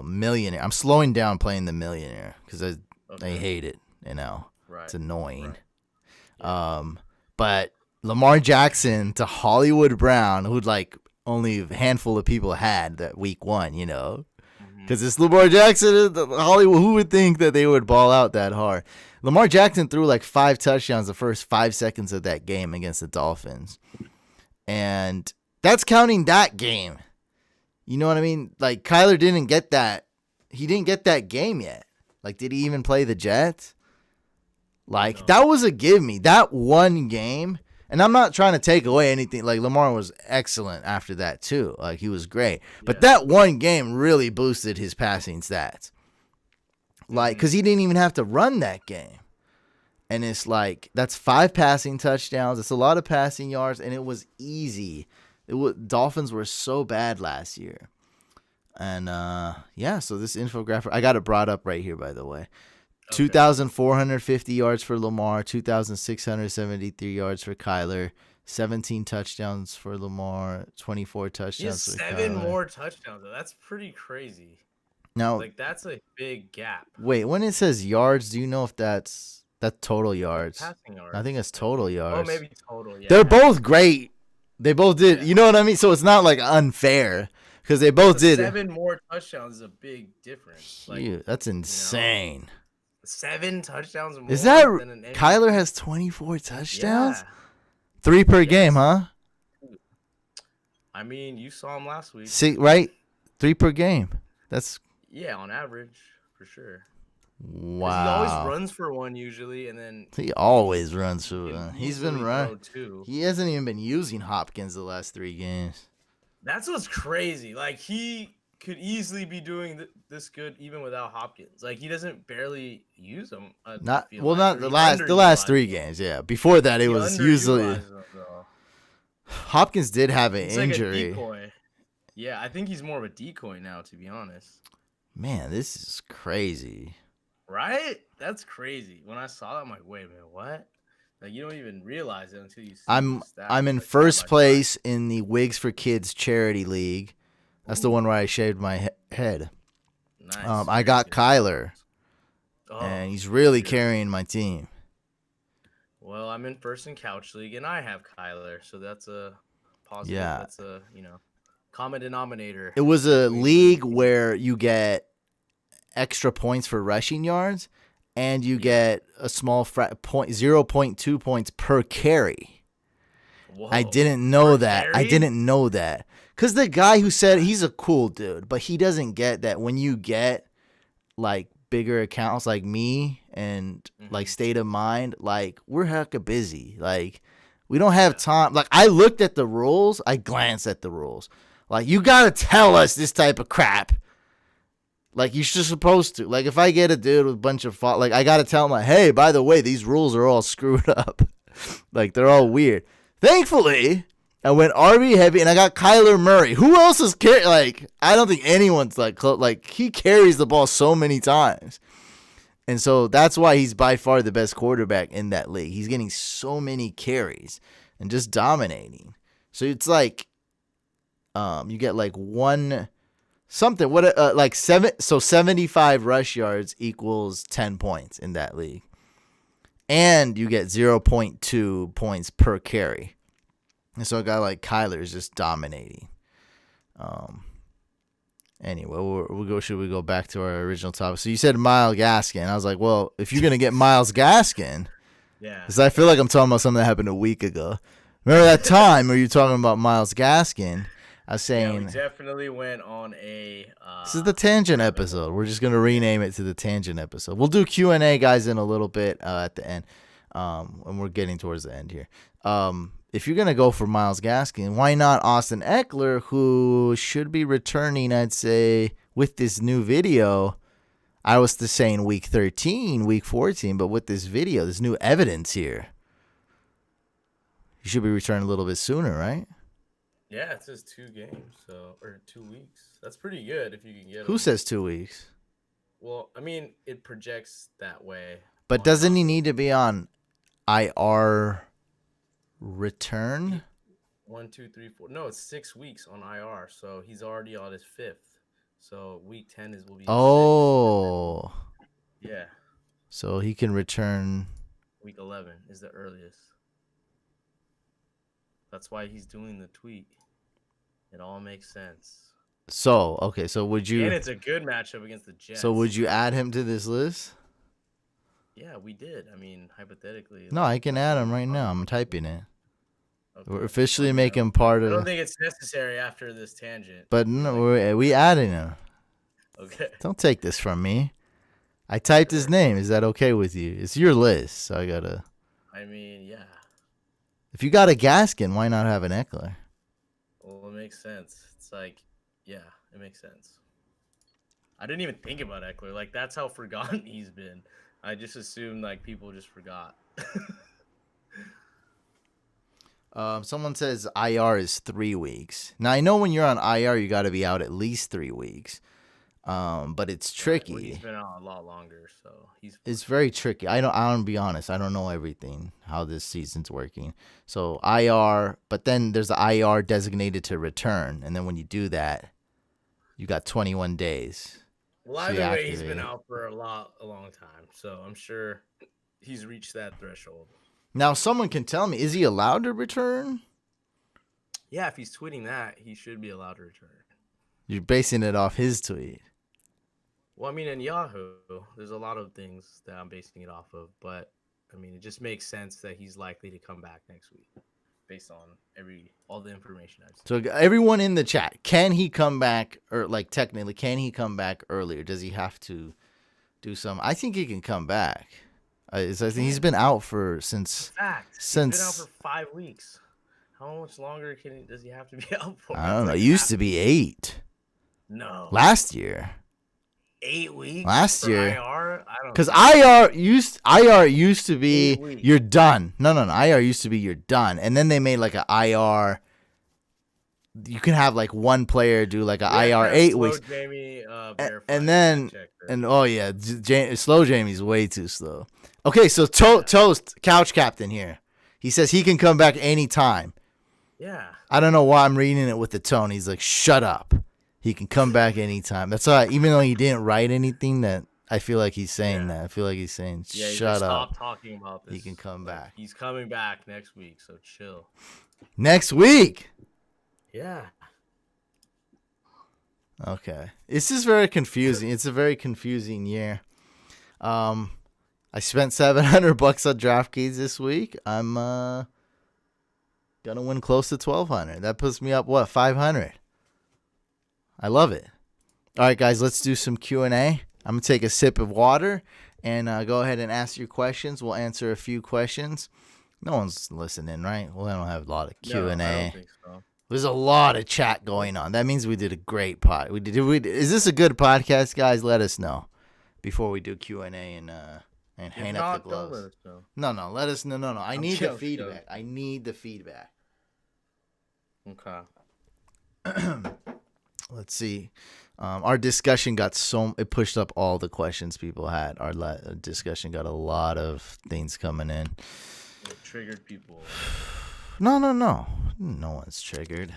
Millionaire. I'm slowing down playing the Millionaire because I hate it. Right. It's annoying. Right. Yeah. But Lamar Jackson to Hollywood Brown, who like only a handful of people had that week 1, because it's Lamar Jackson. Hollywood, who would think that they would ball out that hard? Lamar Jackson threw like 5 touchdowns the first 5 seconds of that game against the Dolphins. And that's counting that game. You know what I mean? Like, Kyler didn't get that. He didn't get that game yet. Like, did he even play the Jets? Like, no. That was a give me. That one game. And I'm not trying to take away anything. Like, Lamar was excellent after that, too. Like, he was great. But that one game really boosted his passing stats. Like, because he didn't even have to run that game. And it's like, that's 5 passing touchdowns. It's a lot of passing yards, and it was easy. Dolphins were so bad last year. And, so this infographic, I got it brought up right here, by the way. Okay. 2,450 yards for Lamar, 2,673 yards for Kyler, 17 touchdowns for Lamar, 24 touchdowns for Kyler. 7 more touchdowns, though. That's pretty crazy. Now, like, that's a big gap. Wait, when it says yards, do you know if that's total yards? Passing yards. I think it's total yards. Oh, maybe total, yeah. They're both great. They both did. Yeah. You know what I mean? So it's not like unfair because they both did. 7 more touchdowns is a big difference. Like, that's insane. 7 touchdowns more. Is that Kyler has 24 touchdowns? Yeah. 3 per game, huh? I mean, you saw him last week. See, right? 3 per game. That's on average, for sure. Wow. He always runs for 1 usually, and then he always runs for 1. He's been running. He hasn't even been using Hopkins the last 3 games. That's what's crazy. Like, he could easily be doing this good even without Hopkins. Like, he doesn't barely use him. Not the last 3 games. Yeah, before that it was usually. Hopkins did have an injury. Like a decoy. Yeah, I think he's more of a decoy now, to be honest. Man, this is crazy. Right? That's crazy. When I saw that, I'm like, wait a minute, what? Like, you don't even realize it until you see I'm in first place in the Wigs for Kids charity league. That's the one where I shaved my head. Nice. I got Kyler, and he's really carrying my team. Well, I'm in first in Couch League, and I have Kyler, so that's a positive. Yeah. That's a, common denominator. It was a league where you get extra points for rushing yards, and you get a small 0.2 points per carry. Whoa. I didn't know that. I didn't know that. Because the guy who said he's a cool dude, but he doesn't get that when you get like bigger accounts like me and like State of Mind, like we're hecka busy. Like We don't have time. Like, I looked at the rules. I glanced at the rules. Like, you got to tell us this type of crap. Like, you're just supposed to. Like, if I get a dude with a bunch of like, I got to tell him, like, hey, by the way, these rules are all screwed up. Like, they're all weird. Thankfully, I went RB heavy, and I got Kyler Murray. Who else is like? I don't think anyone's like close. Like, he carries the ball so many times, and so that's why he's by far the best quarterback in that league. He's getting so many carries and just dominating. So it's like, you get like one something. What like 75 rush yards equals 10 points in that league, and you get 0.2 points per carry. And so a guy like Kyler is just dominating. Anyway, should we go back to our original topic? So you said Myles Gaskin. I was like, well, if you're gonna get Myles Gaskin, yeah, because I feel like I'm talking about something that happened a week ago. Remember that time where you were talking about Myles Gaskin? I was saying, we definitely went on a. This is the tangent episode. We're just gonna rename it to the tangent episode. We'll do Q&A, guys, in a little bit at the end, and we're getting towards the end here. If you're going to go for Myles Gaskin, why not Austin Eckler, who should be returning, I'd say, with this new video. I was just saying week 13, week 14, but with this video, there's new evidence here. He should be returning a little bit sooner, right? Yeah, it says 2 games, or 2 weeks. That's pretty good if you can get Who him. says 2 weeks? Well, I mean, it projects that way. But doesn't he need to be on IR return? 1, 2, 3, 4. No, it's 6 weeks on IR, so he's already on his 5th. So week 10 will be. Oh. 6th. Yeah. So he can return. Week 11 is the earliest. That's why he's doing the tweet. It all makes sense. So, okay, so would you... And it's a good matchup against the Jets. So would you add him to this list? Yeah, we did. I mean, hypothetically. No, I can add him right now. I'm typing it. Okay. We're officially making part of... I don't think it's necessary after this tangent. But no, we adding him. Okay. Don't take this from me. I typed his name. Is that okay with you? It's your list, so I gotta... I mean, yeah. If you got a Gaskin, why not have an Eckler? Well, it makes sense. It's like, yeah, it makes sense. I didn't even think about Eckler. Like, that's how forgotten he's been. I just assumed, like, people just forgot. Someone says IR is 3 weeks. Now, I know when you're on IR, you got to be out at least 3 weeks. But it's tricky. Well, he's been out a lot longer, so it's very tricky. I don't be honest. I don't know everything, how this season's working. So IR, but then there's the IR designated to return. And then when you do that, you got 21 days. Well, either way, he's been out for a long time. So I'm sure he's reached that threshold. Now, someone can tell me, is he allowed to return? Yeah, if he's tweeting that, he should be allowed to return. You're basing it off his tweet. Well, I mean, in Yahoo, there's a lot of things that I'm basing it off of. But, I mean, it just makes sense that he's likely to come back next week based on all the information I've seen. So everyone in the chat, can he come back, or like technically, can he come back earlier? Does he have to do some? I think he can come back. I think he's been out since. He's been out for 5 weeks. How much longer does he have to be out for? I don't know. It used to be 8. No. Last year. 8 weeks. Last year. IR? I don't. Because IR used to be you're done. No. IR used to be you're done, and then they made like an IR. You can have like one player do like an IR 8 weeks. Jamie, and then oh yeah, slow Jamie's way too slow. Okay, so Toast Couch Captain here. He says he can come back anytime. Yeah. I don't know why I'm reading it with the tone. He's like, shut up. He can come back anytime. That's why, even though he didn't write anything, that I feel like he's saying that. I feel like he's saying, shut up. Stop talking about this. He can come back. He's coming back next week, so chill. Next week? Yeah. Okay. This is very confusing. It's a very confusing year. I spent $700 on DraftKings this week. I'm gonna win close to $1,200. That puts me up, what, $500? I love it. All right, guys, let's do some Q&A. I'm going to take a sip of water and go ahead and ask your questions. We'll answer a few questions. No one's listening, right? Well, I don't have a lot of Q No, and I don't A. think so. There's a lot of chat going on. That means we did a great pod. Is this a good podcast, guys? Let us know before we do Q and A and If hang up the not, don't gloves. let us know. No. Let us know. No. I need the joking. feedback. I need the feedback. Okay. Let's see. Our discussion got it pushed up all the questions people had. Our discussion got a lot of things coming in. It triggered people. No. No one's triggered.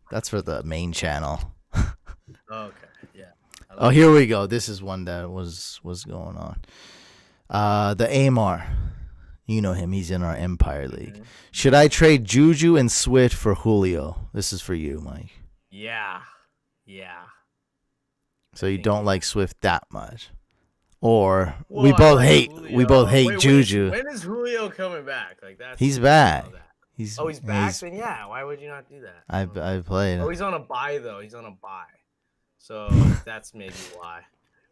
That's for the main channel. Okay. Yeah. Oh, here we go. This is one that was going on. The Amar. You know him. He's in our Empire League. Okay. Should I trade Juju and Swift for Julio? This is for you, Mike. Yeah. So you don't like Swift that much, or Well, we both I like hate Julio. Wait, Juju. When is Julio coming back? Like that's He's back. He's back. Then yeah, why would you not do that? I've played. Oh, he's on a bye though. He's on a bye, so that's maybe why.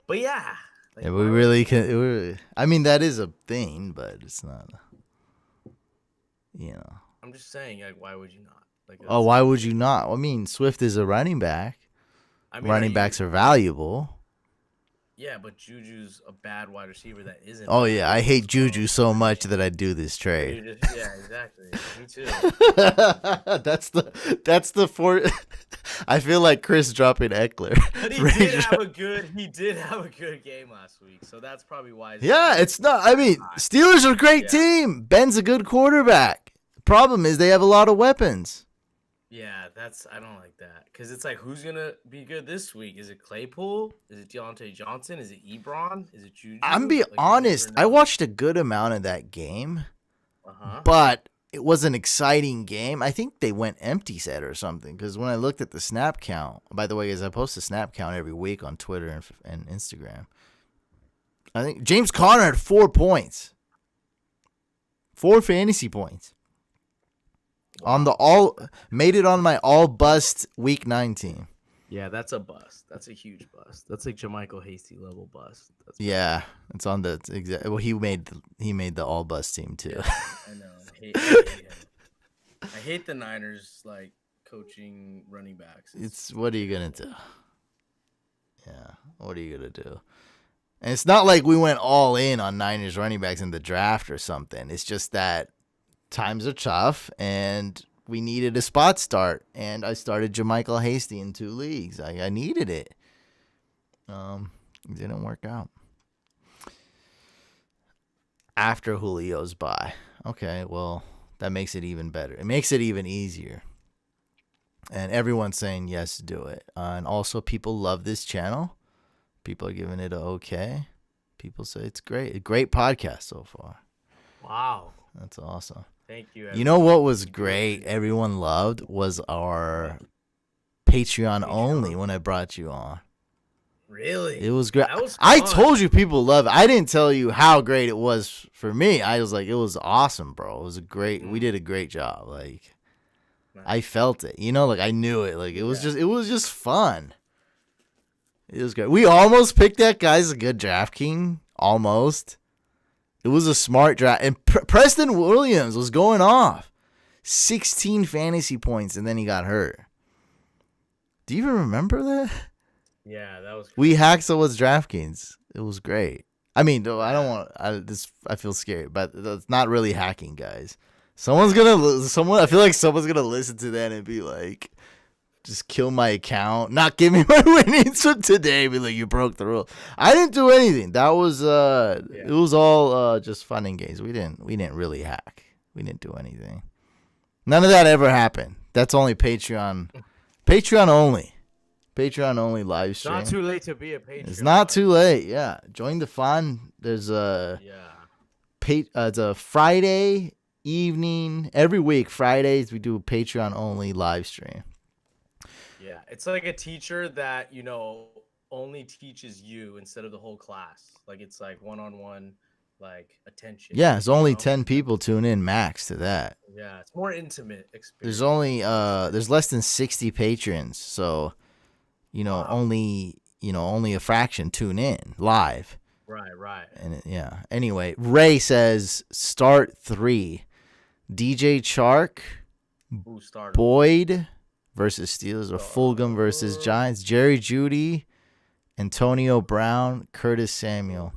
But yeah, Yeah, we really can. I mean, that is a thing, but it's not. I'm just saying, like, why would you not? Like, oh, why would you not? I mean, Swift is a running back. I mean, running backs are valuable. Yeah, but Juju's a bad wide receiver that isn't. Oh yeah, I hate Juju so much that I do this trade. Yeah, exactly. Me too. that's the four. I feel like Chris dropping Eckler. But he did have a good game last week, so that's probably why. Yeah, it's not. I mean, Steelers are a great team. Ben's a good quarterback. Problem is they have a lot of weapons. Yeah, I don't like that because it's like, who's gonna be good this week? Is it Claypool? Is it Deontay Johnson? Is it Ebron? Is it Juju? I'm be honest. I watched a good amount of that game, but it was an exciting game. I think they went empty set or something because when I looked at the snap count, by the way, as I post a snap count every week on Twitter and Instagram, I think James Conner had 4 points, 4 fantasy points. Wow. Made it on my all bust week 9 team. Yeah, that's a bust. That's a huge bust. That's like Jermichael Hasty level bust. Yeah, it's on the exact. Well, he made the all bust team too. Yeah, I know. I hate him. I hate the Niners like coaching running backs. It's what are you gonna do? Yeah, what are you gonna do? And it's not like we went all in on Niners running backs in the draft or something. It's just that times are tough, and we needed a spot start, and I started Jermichael Hasty in 2 leagues. I needed it. It didn't work out. After Julio's bye. Okay, well, that makes it even better. It makes it even easier. And everyone's saying yes, do it. And also, people love this channel. People are giving it a okay. People say it's great. A great podcast so far. Wow. That's awesome. Thank you. You know what was great? Everyone loved was our Patreon only when I brought you on. Really? It was great. That was I fun. told you people love it. I didn't tell you how great it was for me. I was like, it was awesome, bro. It was we did a great job. Like, I felt it. Like I knew it. Like it was just fun. It was great. We almost picked that guy's a good DraftKings. Almost. It was a smart draft. And Preston Williams was going off. 16 fantasy points, and then he got hurt. Do you even remember that? Yeah, that was great. We hacked someone's DraftKings. It was great. I mean, I don't want. I feel scared, but it's not really hacking, guys. I feel like someone's gonna listen to that and be like, just kill my account, not give me my winnings from today. Be like, you broke the rule. I didn't do anything. That was It was all just fun and games. We didn't really hack. We didn't do anything. None of that ever happened. That's only Patreon. Patreon only live stream. Not too late to be a Patreon. It's not too late. Yeah, join the fun. There's it's a Friday evening every week. Fridays we do a Patreon only live stream. Yeah, it's like a teacher that only teaches you instead of the whole class. Like it's like one-on-one, like attention. Yeah, it's only 10 people tune in max to that. Yeah, it's more intimate experience. There's only there's less than 60 patrons, so only a fraction tune in live. Right. And yeah. Anyway, Ray says start 3. DJ Chark, Who started him? Boyd versus Steelers, or Fulgham versus Giants. Jerry Jeudy, Antonio Brown, Curtis Samuel.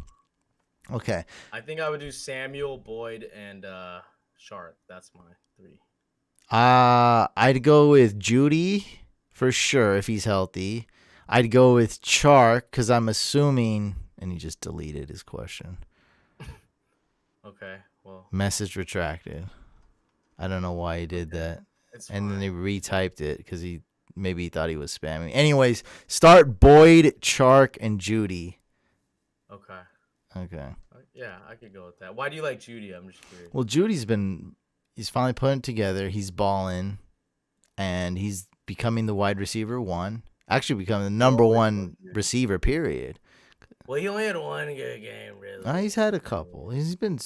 Okay. I think I would do Samuel, Boyd, and Sharp. That's my 3. I'd go with Jeudy for sure if he's healthy. I'd go with Chark because I'm assuming, and he just deleted his question. Okay, well. Message retracted. I don't know why he did that. And then he retyped it because he thought he was spamming. Anyways, start Boyd, Chark, and Jeudy. Okay. Yeah, I could go with that. Why do you like Judy? I'm just curious. Well, he's finally putting it together. He's balling, and he's becoming the wide receiver 1. Actually, becoming the number 1 receiver. Period. Well, he only had one good game, really. He's had a couple. He's been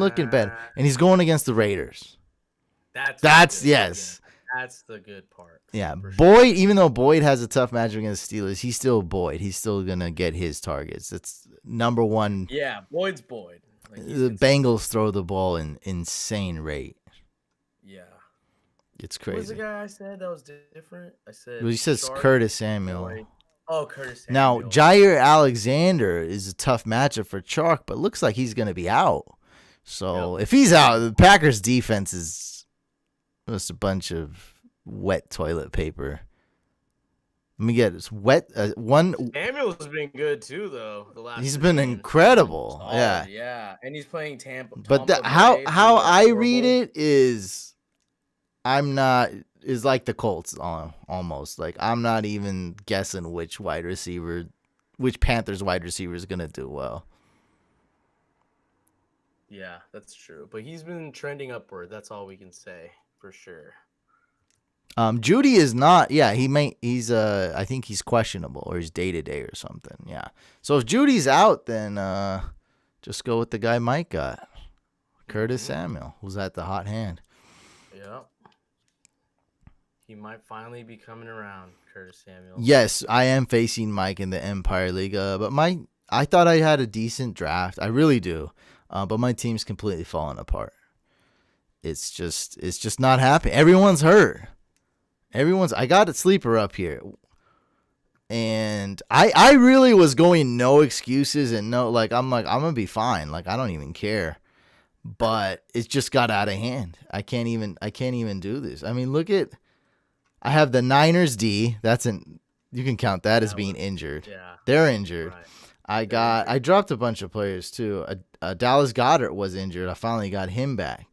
looking better, and he's going against the Raiders. That's yes. That's the good part. Yeah, Boyd. Even though Boyd has a tough matchup against the Steelers, he's still Boyd. He's still gonna get his targets. That's number 1. Yeah, Boyd's Boyd. Like, the Bengals throw the ball in insane rate. Yeah, it's crazy. What was the guy I said that was different? I said. Well, he says Curtis Samuel. Boyd. Oh, Curtis Samuel. Now, Jair Alexander is a tough matchup for Chark, but looks like he's gonna be out. So if he's out, the Packers defense is just a bunch of wet toilet paper. Let me get it. Wet one. Samuel's been good too, though. He's been incredible. Yeah, and he's playing Tampa. But how I read it is, is like the Colts almost. Like I'm not even guessing which Panthers wide receiver is gonna do well. Yeah, that's true. But he's been trending upward. That's all we can say. For sure. Jeudy is not. Yeah, he's I think he's questionable or he's day-to-day or something. Yeah. So if Judy's out, then just go with the guy Mike got, Curtis Samuel, who's at the hot hand. Yeah. He might finally be coming around, Curtis Samuel. Yes, I am facing Mike in the Empire League, but I thought I had a decent draft. I really do, but my team's completely falling apart. It's just not happening. Everyone's hurt. I got a sleeper up here. And I really was going no excuses and I'm gonna be fine. Like I don't even care. But it just got out of hand. I can't even do this. I mean, I have the Niners D. You can count that as being injured. Yeah. They're injured. Right. I dropped a bunch of players too. Dallas Goedert was injured. I finally got him back.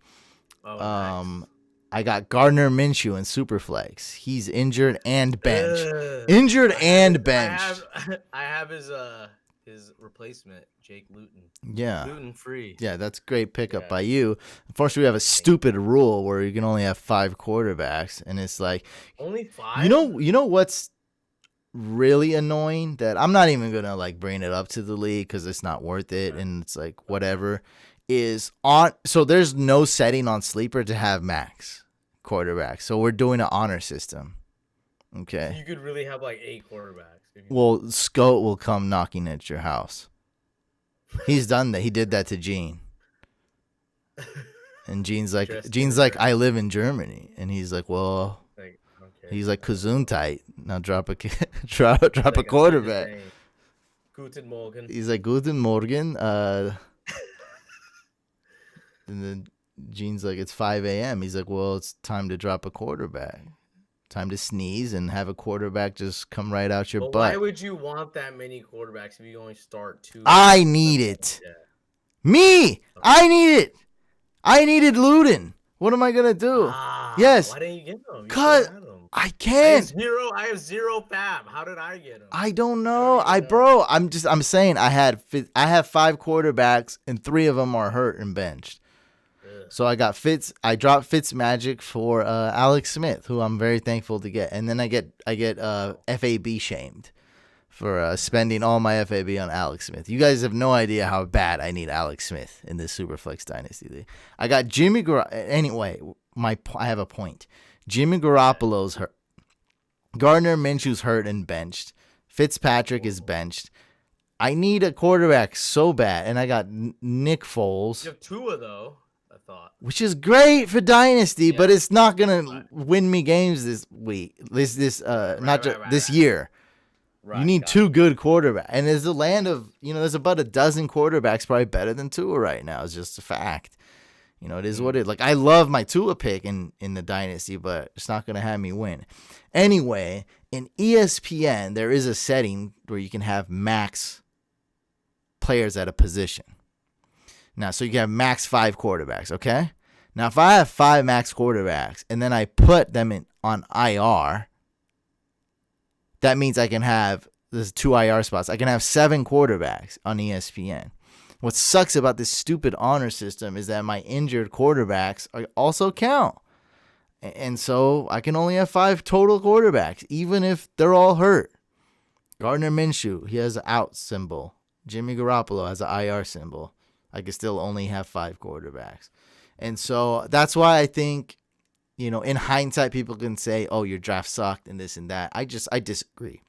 Oh, nice. I got Gardner Minshew in Superflex. He's injured and benched. I have his replacement, Jake Luton. Yeah. Luton free. Yeah, that's a great pickup by you. Unfortunately, we have a stupid rule where you can only have 5 quarterbacks, and it's like only 5. You know what's really annoying? That I'm not even gonna bring it up to the league because it's not worth it, and it's like whatever. So there's no setting on Sleeper to have max quarterbacks. So we're doing an honor system. Okay. You could really have 8 quarterbacks. Well, Scout will come knocking at your house. He's done that. He did that to Gene. And Gene's like, I live in Germany, and he's like, well, okay. He's like Gesundheit. Now drop a quarterback. Guten Morgen. He's like Guten Morgen. And then Gene's like, it's 5 a.m. He's like, well, it's time to drop a quarterback. Time to sneeze and have a quarterback just come right out your butt. Why would you want that many quarterbacks if you only start 2? I need it. Yeah. Me! Okay. I need it. I needed Luton. What am I going to do? Yes. Why didn't you get them? Because I can't. I have 0 fab. How did I get them? I don't know. I'm saying I have 5 quarterbacks and 3 of them are hurt and benched. So I got I dropped Fitzmagic for Alex Smith, who I'm very thankful to get, and then I get FAB shamed for spending all my FAB on Alex Smith. You guys have no idea how bad I need Alex Smith in this Superflex Dynasty League. I got Jimmy Garoppolo. Anyway, I have a point. Jimmy Garoppolo's hurt. Gardner Minshew's hurt and benched. Fitzpatrick is benched. I need a quarterback so bad, and I got Nick Foles. You have Tua though. I thought. Which is great for Dynasty, but it's not gonna Right. win me games this week. Not just this right. year. Right. You need two good quarterbacks, and there's a land of there's about a dozen quarterbacks probably better than Tua right now. It's just a fact. It is what it is. Like I love my Tua pick in the Dynasty, but it's not gonna have me win. Anyway, in ESPN there is a setting where you can have max players at a position. Now, so you can have max 5 quarterbacks, okay? Now, if I have 5 max quarterbacks and then I put them on IR, that means I can have, there's 2 IR spots. I can have 7 quarterbacks on ESPN. What sucks about this stupid honor system is that my injured quarterbacks also count. And so I can only have 5 total quarterbacks, even if they're all hurt. Gardner Minshew, he has an out symbol. Jimmy Garoppolo has an IR symbol. I could still only have 5 quarterbacks. And so that's why I think, in hindsight, people can say, oh, your draft sucked and this and that. I disagree.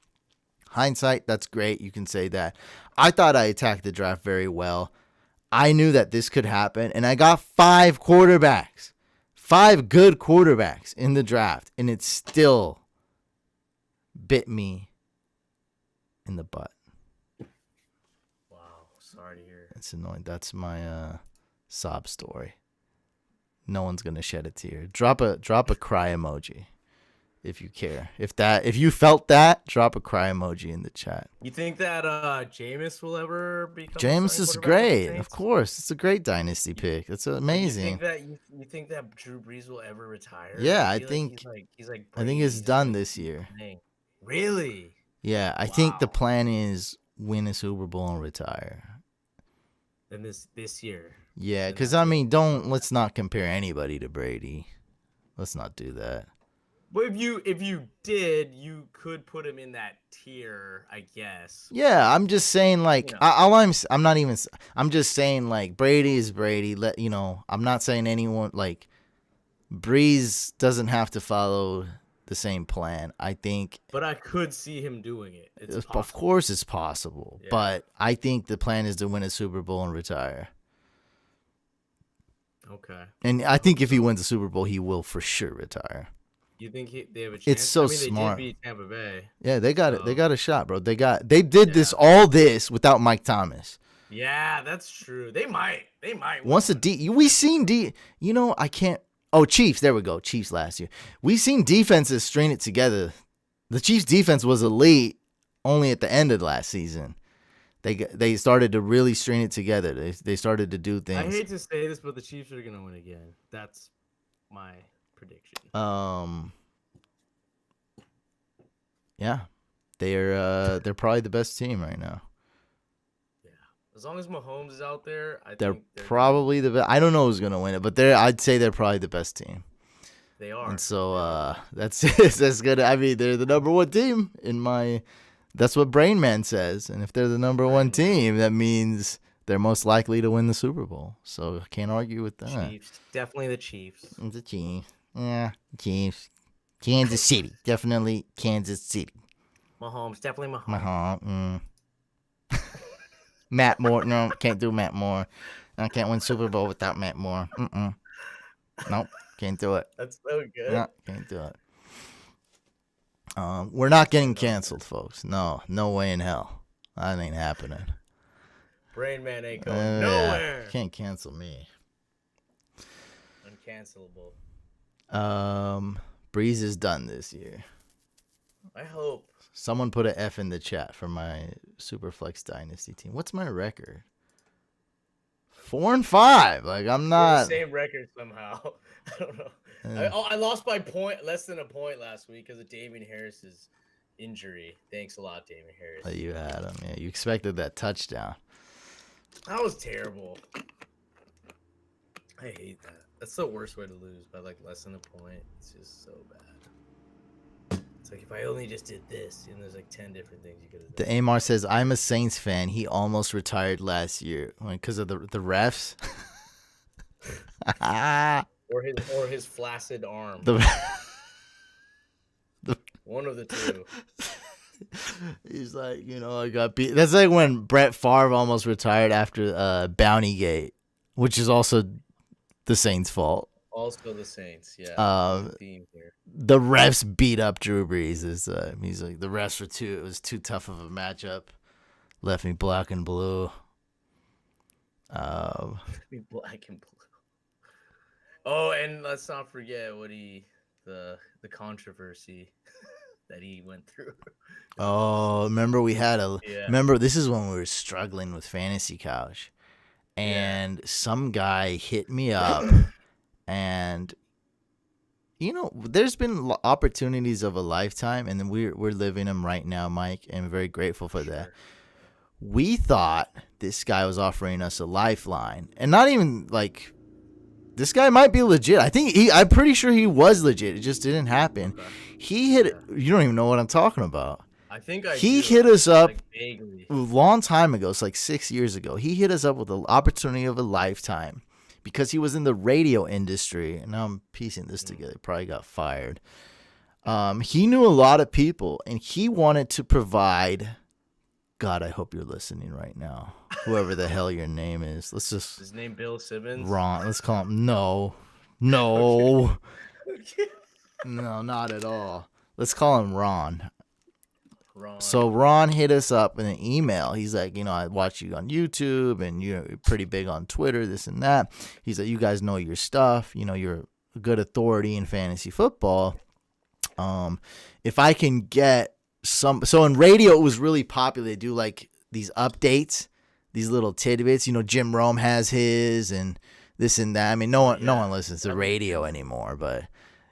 Hindsight, that's great. You can say that. I thought I attacked the draft very well. I knew that this could happen, and I got 5 quarterbacks. 5 good quarterbacks in the draft, and it still bit me in the butt. Sorry to hear. It's annoying. That's my sob story. No one's gonna shed a tear. Drop a cry emoji if you care. If you felt that, drop a cry emoji in the chat. You think that Jameis will ever become? Jameis is great, of course. It's a great dynasty pick. It's amazing. You think that Drew Brees will ever retire? Yeah, I think he's like I think it's done this year. Really? Yeah, I think the plan is win a Super Bowl and retire. And this year. Yeah, because let's not compare anybody to Brady. Let's not do that. But if you did, you could put him in that tier, I guess. Yeah, I'm just saying I'm just saying like Brady is Brady. I'm not saying anyone like Breeze doesn't have to follow the same plan. I think. But I could see him doing it. Of course it's possible. Yeah. But I think the plan is to win a Super Bowl and retire. Okay. And I think if he wins the Super Bowl, he will for sure retire. You think they have a chance? It's so smart. They did beat Tampa Bay. Yeah, they got it. They got a shot, bro. They did all this without Mike Thomas. Yeah, that's true. They might. Once we seen I can't. Oh, Chiefs. There we go. Chiefs last year. We seen defenses string it together. The Chiefs defense was elite only at the end of last season. They started to really string it together. They started to do things. I hate to say this, but the Chiefs are gonna win again. That's my prediction. Yeah, they're probably the best team right now. Yeah, as long as Mahomes is out there, they're probably the best. I don't know who's gonna win it, but I'd say they're probably the best team. They are, and so that's good. I mean, they're the number 1 team in my. That's what Brain Man says, and if they're the number 1 team, that means they're most likely to win the Super Bowl. So I can't argue with that. Chiefs, definitely the Chiefs. The Chiefs, yeah, Chiefs. Kansas City, definitely Kansas City. Mahomes, definitely Mahomes. Matt Moore, no, can't do Matt Moore. I can't win Super Bowl without Matt Moore. Nope, can't do it. That's so good. No, can't do it. We're not getting canceled, folks. No way in hell. That ain't happening. Brain Man ain't going nowhere. Can't cancel me. Uncancelable. Breeze is done this year. I hope. Someone put an F in the chat for my Superflex Dynasty team. What's my record? 4-5. Like I'm not. We're the same record somehow. I don't know. I lost by less than a point last week because of Damian Harris's injury. Thanks a lot, Damian Harris. You had him. Yeah, you expected that touchdown. That was terrible. I hate that. That's the worst way to lose by like less than a point. It's just so bad. It's like if I only just did this, and there's like 10 different things you could have done. The Amar says, I'm a Saints fan. He almost retired last year because of the refs. or his flaccid arm. One of the two. He's like, I got beat. That's like when Brett Favre almost retired after Bounty Gate, which is also the Saints' fault. Also the Saints, yeah. Um, Theme here. the refs beat up Drew Brees. He's like, the refs were it was too tough of a matchup. Left me black and blue. Black and blue. Oh, and let's not forget the controversy that he went through. Oh, remember Yeah. remember this is when we were struggling with Fantasy Couch, and some guy hit me up, and there's been opportunities of a lifetime, and then we're living them right now, Mike, and I'm very grateful for that. We thought this guy was offering us a lifeline, and not even like this guy might be legit. I'm pretty sure he was legit. It just didn't happen. Okay. He hit. You don't even know what I'm talking about. I think he hit us up a long time ago. It's like 6 years ago. He hit us up with the opportunity of a lifetime because he was in the radio industry. And now I'm piecing this together. Probably got fired. He knew a lot of people, and he wanted to provide. God, I hope you're listening right now. Whoever the hell your name is. Let's just. His name Bill Simmons? Ron. Let's call him. No. No, not at all. Let's call him Ron. So Ron hit us up in an email. He's like, I watch you on YouTube, and you're pretty big on Twitter, this and that. He's like, you guys know your stuff. You're a good authority in fantasy football. If I can get so in radio, it was really popular. They do like these updates, these little tidbits. Jim Rome has his and this and that. I mean, no one listens to radio anymore, but.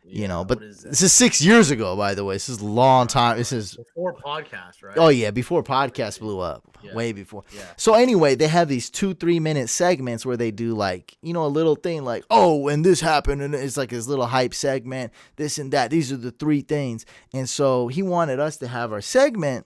But this is 6 years ago, by the way. This is a long time. This is before podcast, right? Oh yeah, before podcast blew up, way before. Yeah. So anyway, they have these 2-3 minute segments where they do like, a little thing like, oh, and this happened, and it's like this little hype segment, this and that. These are the 3 things, and so he wanted us to have our segment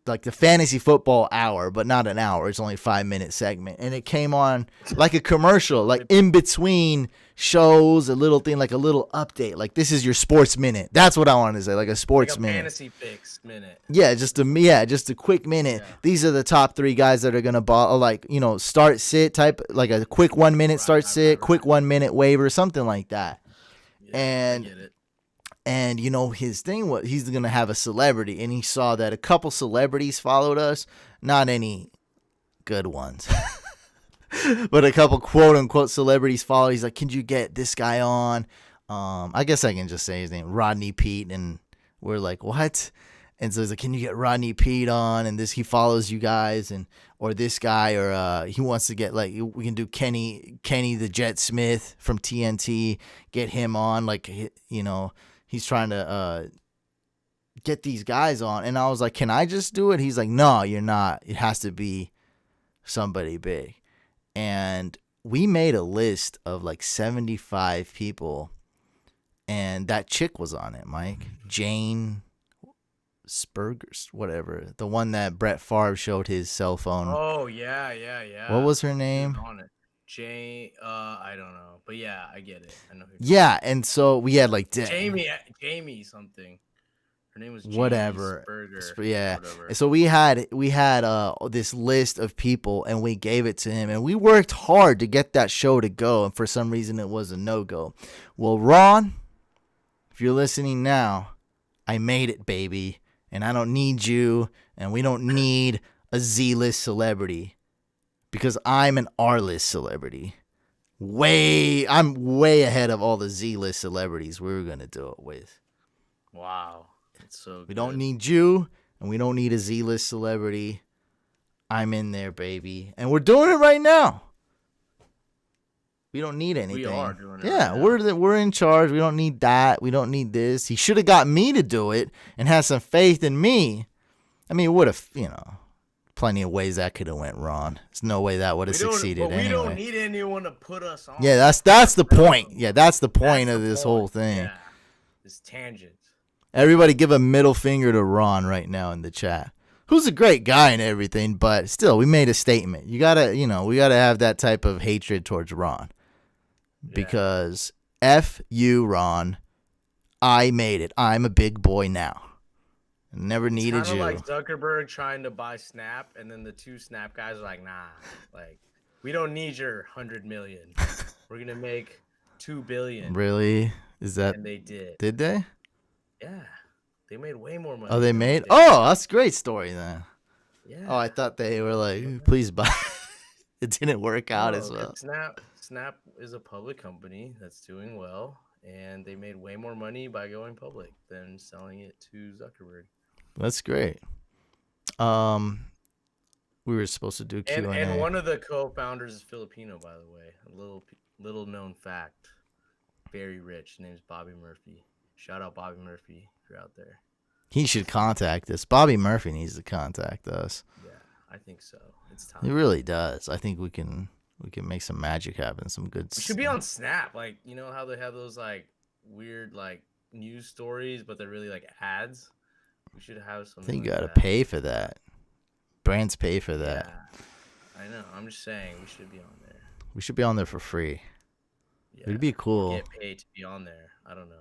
like the fantasy football hour, but not an hour. It's only a 5-minute segment, and it came on like a commercial, like in between shows, a little thing, like a little update. Like this is your sports minute. That's what I wanted to say, like a sports minute. Fantasy fix minute. Yeah, just a quick minute. Yeah. These are the top 3 guys that are gonna ball, like start sit type, like a quick 1 minute start sit, quick 1 minute waiver, something like that. Yeah, and I get it. And, his thing was he's going to have a celebrity. And he saw that a couple celebrities followed us. Not any good ones. But a couple quote-unquote celebrities followed. He's like, can you get this guy on? I guess I can just say his name, Rodney Pete. And we're like, what? And so he's like, can you get Rodney Pete on? And he follows you guys. Or this guy. Or he wants to get, like, we can do Kenny the Jet Smith from TNT. Get him on. Like, he's trying to get these guys on. And I was like, can I just do it? He's like, no, you're not. It has to be somebody big. And we made a list of like 75 people. And that chick was on it, Mike. Jane Spurgers, whatever. The one that Brett Favre showed his cell phone. Oh, yeah. What was her name? On it. Jane, I don't know, but yeah, I get it. I know. And so we had like Jamie something. Her name was Jamie whatever. Spurger. Yeah. Whatever. And so we had this list of people, and we gave it to him, and we worked hard to get that show to go, and for some reason it was a no-go. Well, Ron, if you're listening now, I made it, baby, and I don't need you, and we don't need a Z-list celebrity. Because I'm an R-list celebrity. I'm way ahead of all the Z-list celebrities we were going to do it with. Wow. That's so good. We don't need you, and we don't need a Z-list celebrity. I'm in there, baby. And we're doing it right now. We don't need anything. We are doing it. Yeah, right now. We're in charge. We don't need that. We don't need this. He should have got me to do it and had some faith in me. I mean, it would have, plenty of ways that could have went wrong. There's no way that would have succeeded anyway. We don't need anyone to put us on. Yeah, that's the point. Yeah, that's the point of this whole thing. Yeah, this tangent. Everybody give a middle finger to Ron right now in the chat. Who's a great guy and everything, but still, we made a statement. You gotta, we gotta have that type of hatred towards Ron. Because F you, Ron. I made it. I'm a big boy now. Never It's needed kind of you. like Zuckerberg trying to buy Snap, and then the two Snap guys are like, "Nah, like we don't need your 100 million. We're gonna make 2 billion," Really? Is that and they did. did they? Yeah, they made way more Oh, money they than what made. they Oh, wanted. that's a great story then. Oh, Yeah, I thought they were no like, doubt. please buy. It didn't work out No, as because well. Snap is a public company that's doing well, and they made way more money by going public than selling it to Zuckerberg. That's great. Um, we were supposed to do And Q and and A. one of the co-founders is Filipino, by the way. A little known fact. Very rich. His name's Bobby Murphy. Shout out Bobby Murphy if you're out there. He should contact us. Bobby Murphy needs to contact us. Yeah, I think so. It's He time. really does. I think we can make some magic happen. Some good. We should be on Snap. Like, you know how they have those like weird like news stories, but they're really like ads? We should have I think something you like gotta that. pay for that. Brands pay for that. Yeah. I know. I'm just saying we should be on there. We should be on there for free. Yeah. It'd be cool. Get paid to be on there. I don't know.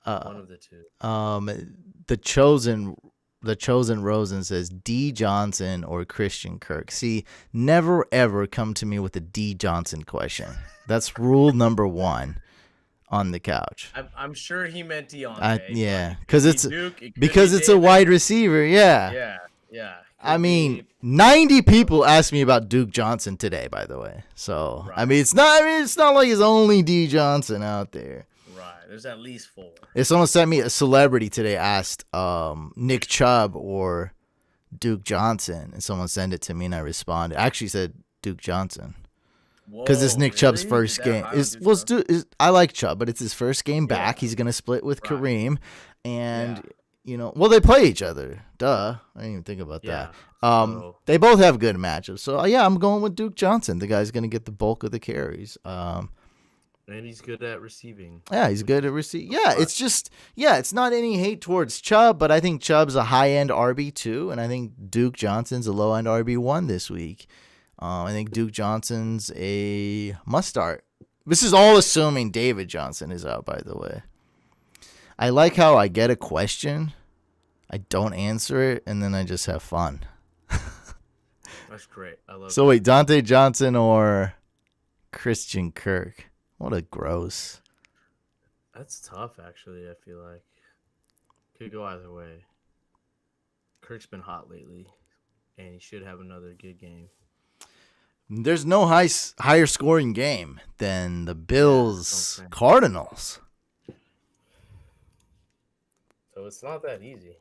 One of the two. The chosen Rosen says D Johnson or Christian Kirk. See, never ever come to me with a D Johnson question. That's rule number 1 on the couch. I'm sure he meant Deontay. Yeah, because it's a wide receiver. Yeah. Yeah. I mean, 90 people asked me about Duke Johnson today, by the way. So Right. I mean, it's not like it's only D Johnson out there. Right. There's at least 4. If someone sent me a celebrity today, asked Nick Chubb or Duke Johnson, and someone sent it to me, and I responded. I actually said Duke Johnson because it's Nick Chubb's first game. I like Chubb, but it's his first game back. He's gonna split with Kareem, and well, they play each other. Duh, I didn't even think about that. They both have good matchups. So yeah, I'm going with Duke Johnson. The guy's gonna get the bulk of the carries. And he's good at receiving. Yeah, he's good at receive. Yeah, it's just it's not any hate towards Chubb, but I think Chubb's a high end RB2, and I think Duke Johnson's a low end RB1 this week. I think Duke Johnson's a must start. This is all assuming David Johnson is out, by the way. I like how I get a question, I don't answer it, and then I just have fun. That's great. I love. So wait, Dante Johnson or Christian Kirk? What a gross. That's tough, actually. I feel like could go either way. Kirk's been hot lately, and he should have another good game. There's no higher scoring game than the Bills Cardinals. So it's not that easy.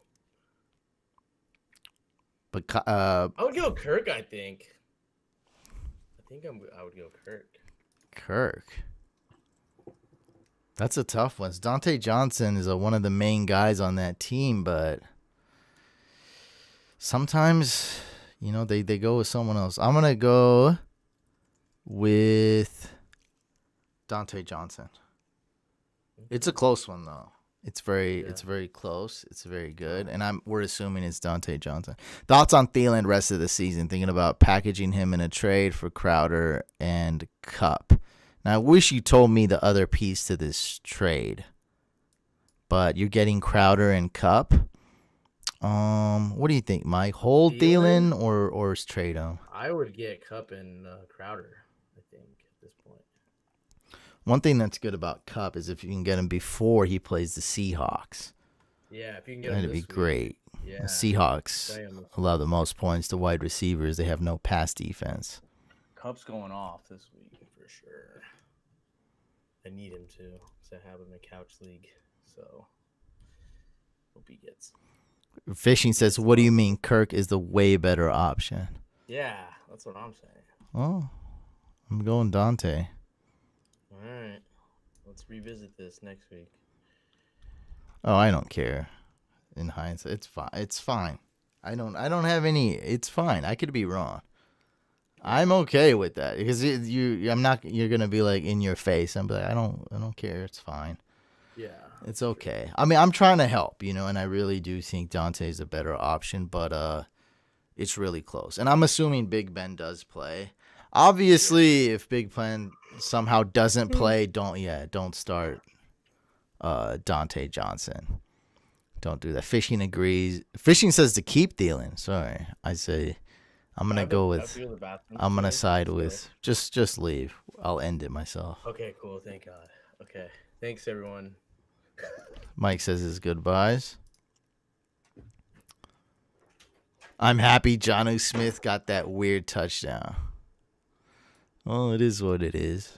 But I would go Kirk. I think I would go Kirk. Kirk. That's a tough one. Dante Johnson is one of the main guys on that team, but sometimes, they go with someone else. I'm going to go with Dante Johnson. It's a close one, though. It's very close. It's very good, and we're assuming it's Dante Johnson. Thoughts on Thielen rest of the season? Thinking about packaging him in a trade for Crowder and Kupp. Now, I wish you told me the other piece to this trade, but you're getting Crowder and Kupp. What do you think, Mike? Hold Thielen or trade him? I would get Kupp and Crowder, I think, at this point. One thing that's good about Kupp is if you can get him before he plays the Seahawks. Yeah, if you can get him that'd be great. Yeah. The Seahawks allow the most points to wide receivers. They have no pass defense. Kupp's going off this week for sure. I need him to have him in a couch league. So hope he gets. Fishing says, "What do you mean Kirk is the way better option?" Yeah, that's what I'm saying. Oh, I'm going Dante. All right, let's revisit this next week. Oh, I don't care. In hindsight, it's fine. It's fine. I don't have any. It's fine. I could be wrong. I'm okay with that because I'm not. You're gonna be like in your face. I'm like, I don't care. It's fine. Yeah, it's okay. I mean, I'm trying to help, and I really do think Dante's a better option, but it's really close. And I'm assuming Big Ben does play. Obviously, if Big Ben somehow doesn't play, don't start Dante Johnson. Don't do that. Fishing agrees. Fishing says to keep Thielen. Sorry, I say I'm gonna go I have with. to go to the bathroom I'm gonna today, side so with just leave. I'll end it myself. okay, cool. Thank God. Okay, thanks everyone. Mike says his goodbyes. I'm happy Jonnu Smith got that weird touchdown. Well, it is what it is.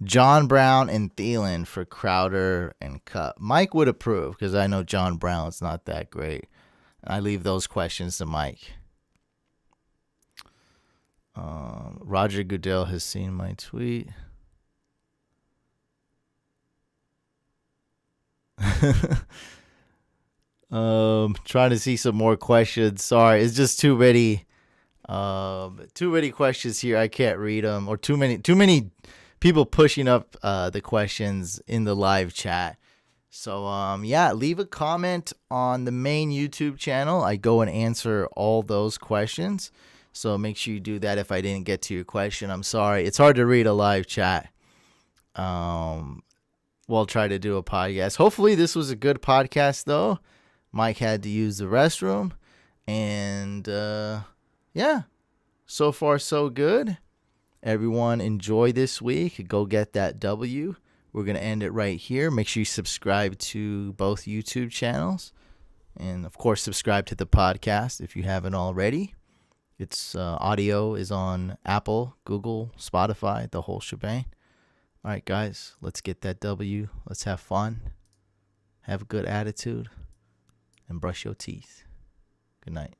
John Brown and Thielen for Crowder and Cup. Mike would approve because I know John Brown's not that great. I leave those questions to Mike. Roger Goodell has seen my tweet. Trying to see some more questions. Sorry, it's just too many. Too many questions here. I can't read them, or too many people pushing up the questions in the live chat. So yeah, leave a comment on the main YouTube channel. I go and answer all those questions. So make sure you do that. If I didn't get to your question, I'm sorry. It's hard to read a live chat. We'll try to do a podcast. Hopefully this was a good podcast though. Mike had to use the restroom, and yeah, so far so good. Everyone enjoy this week. Go get that W. We're going to end it right here. Make sure you subscribe to both YouTube channels. And, of course, subscribe to the podcast if you haven't already. Its audio is on Apple, Google, Spotify, the whole shebang. All right, guys, let's get that W. Let's have fun. Have a good attitude. And brush your teeth. Good night.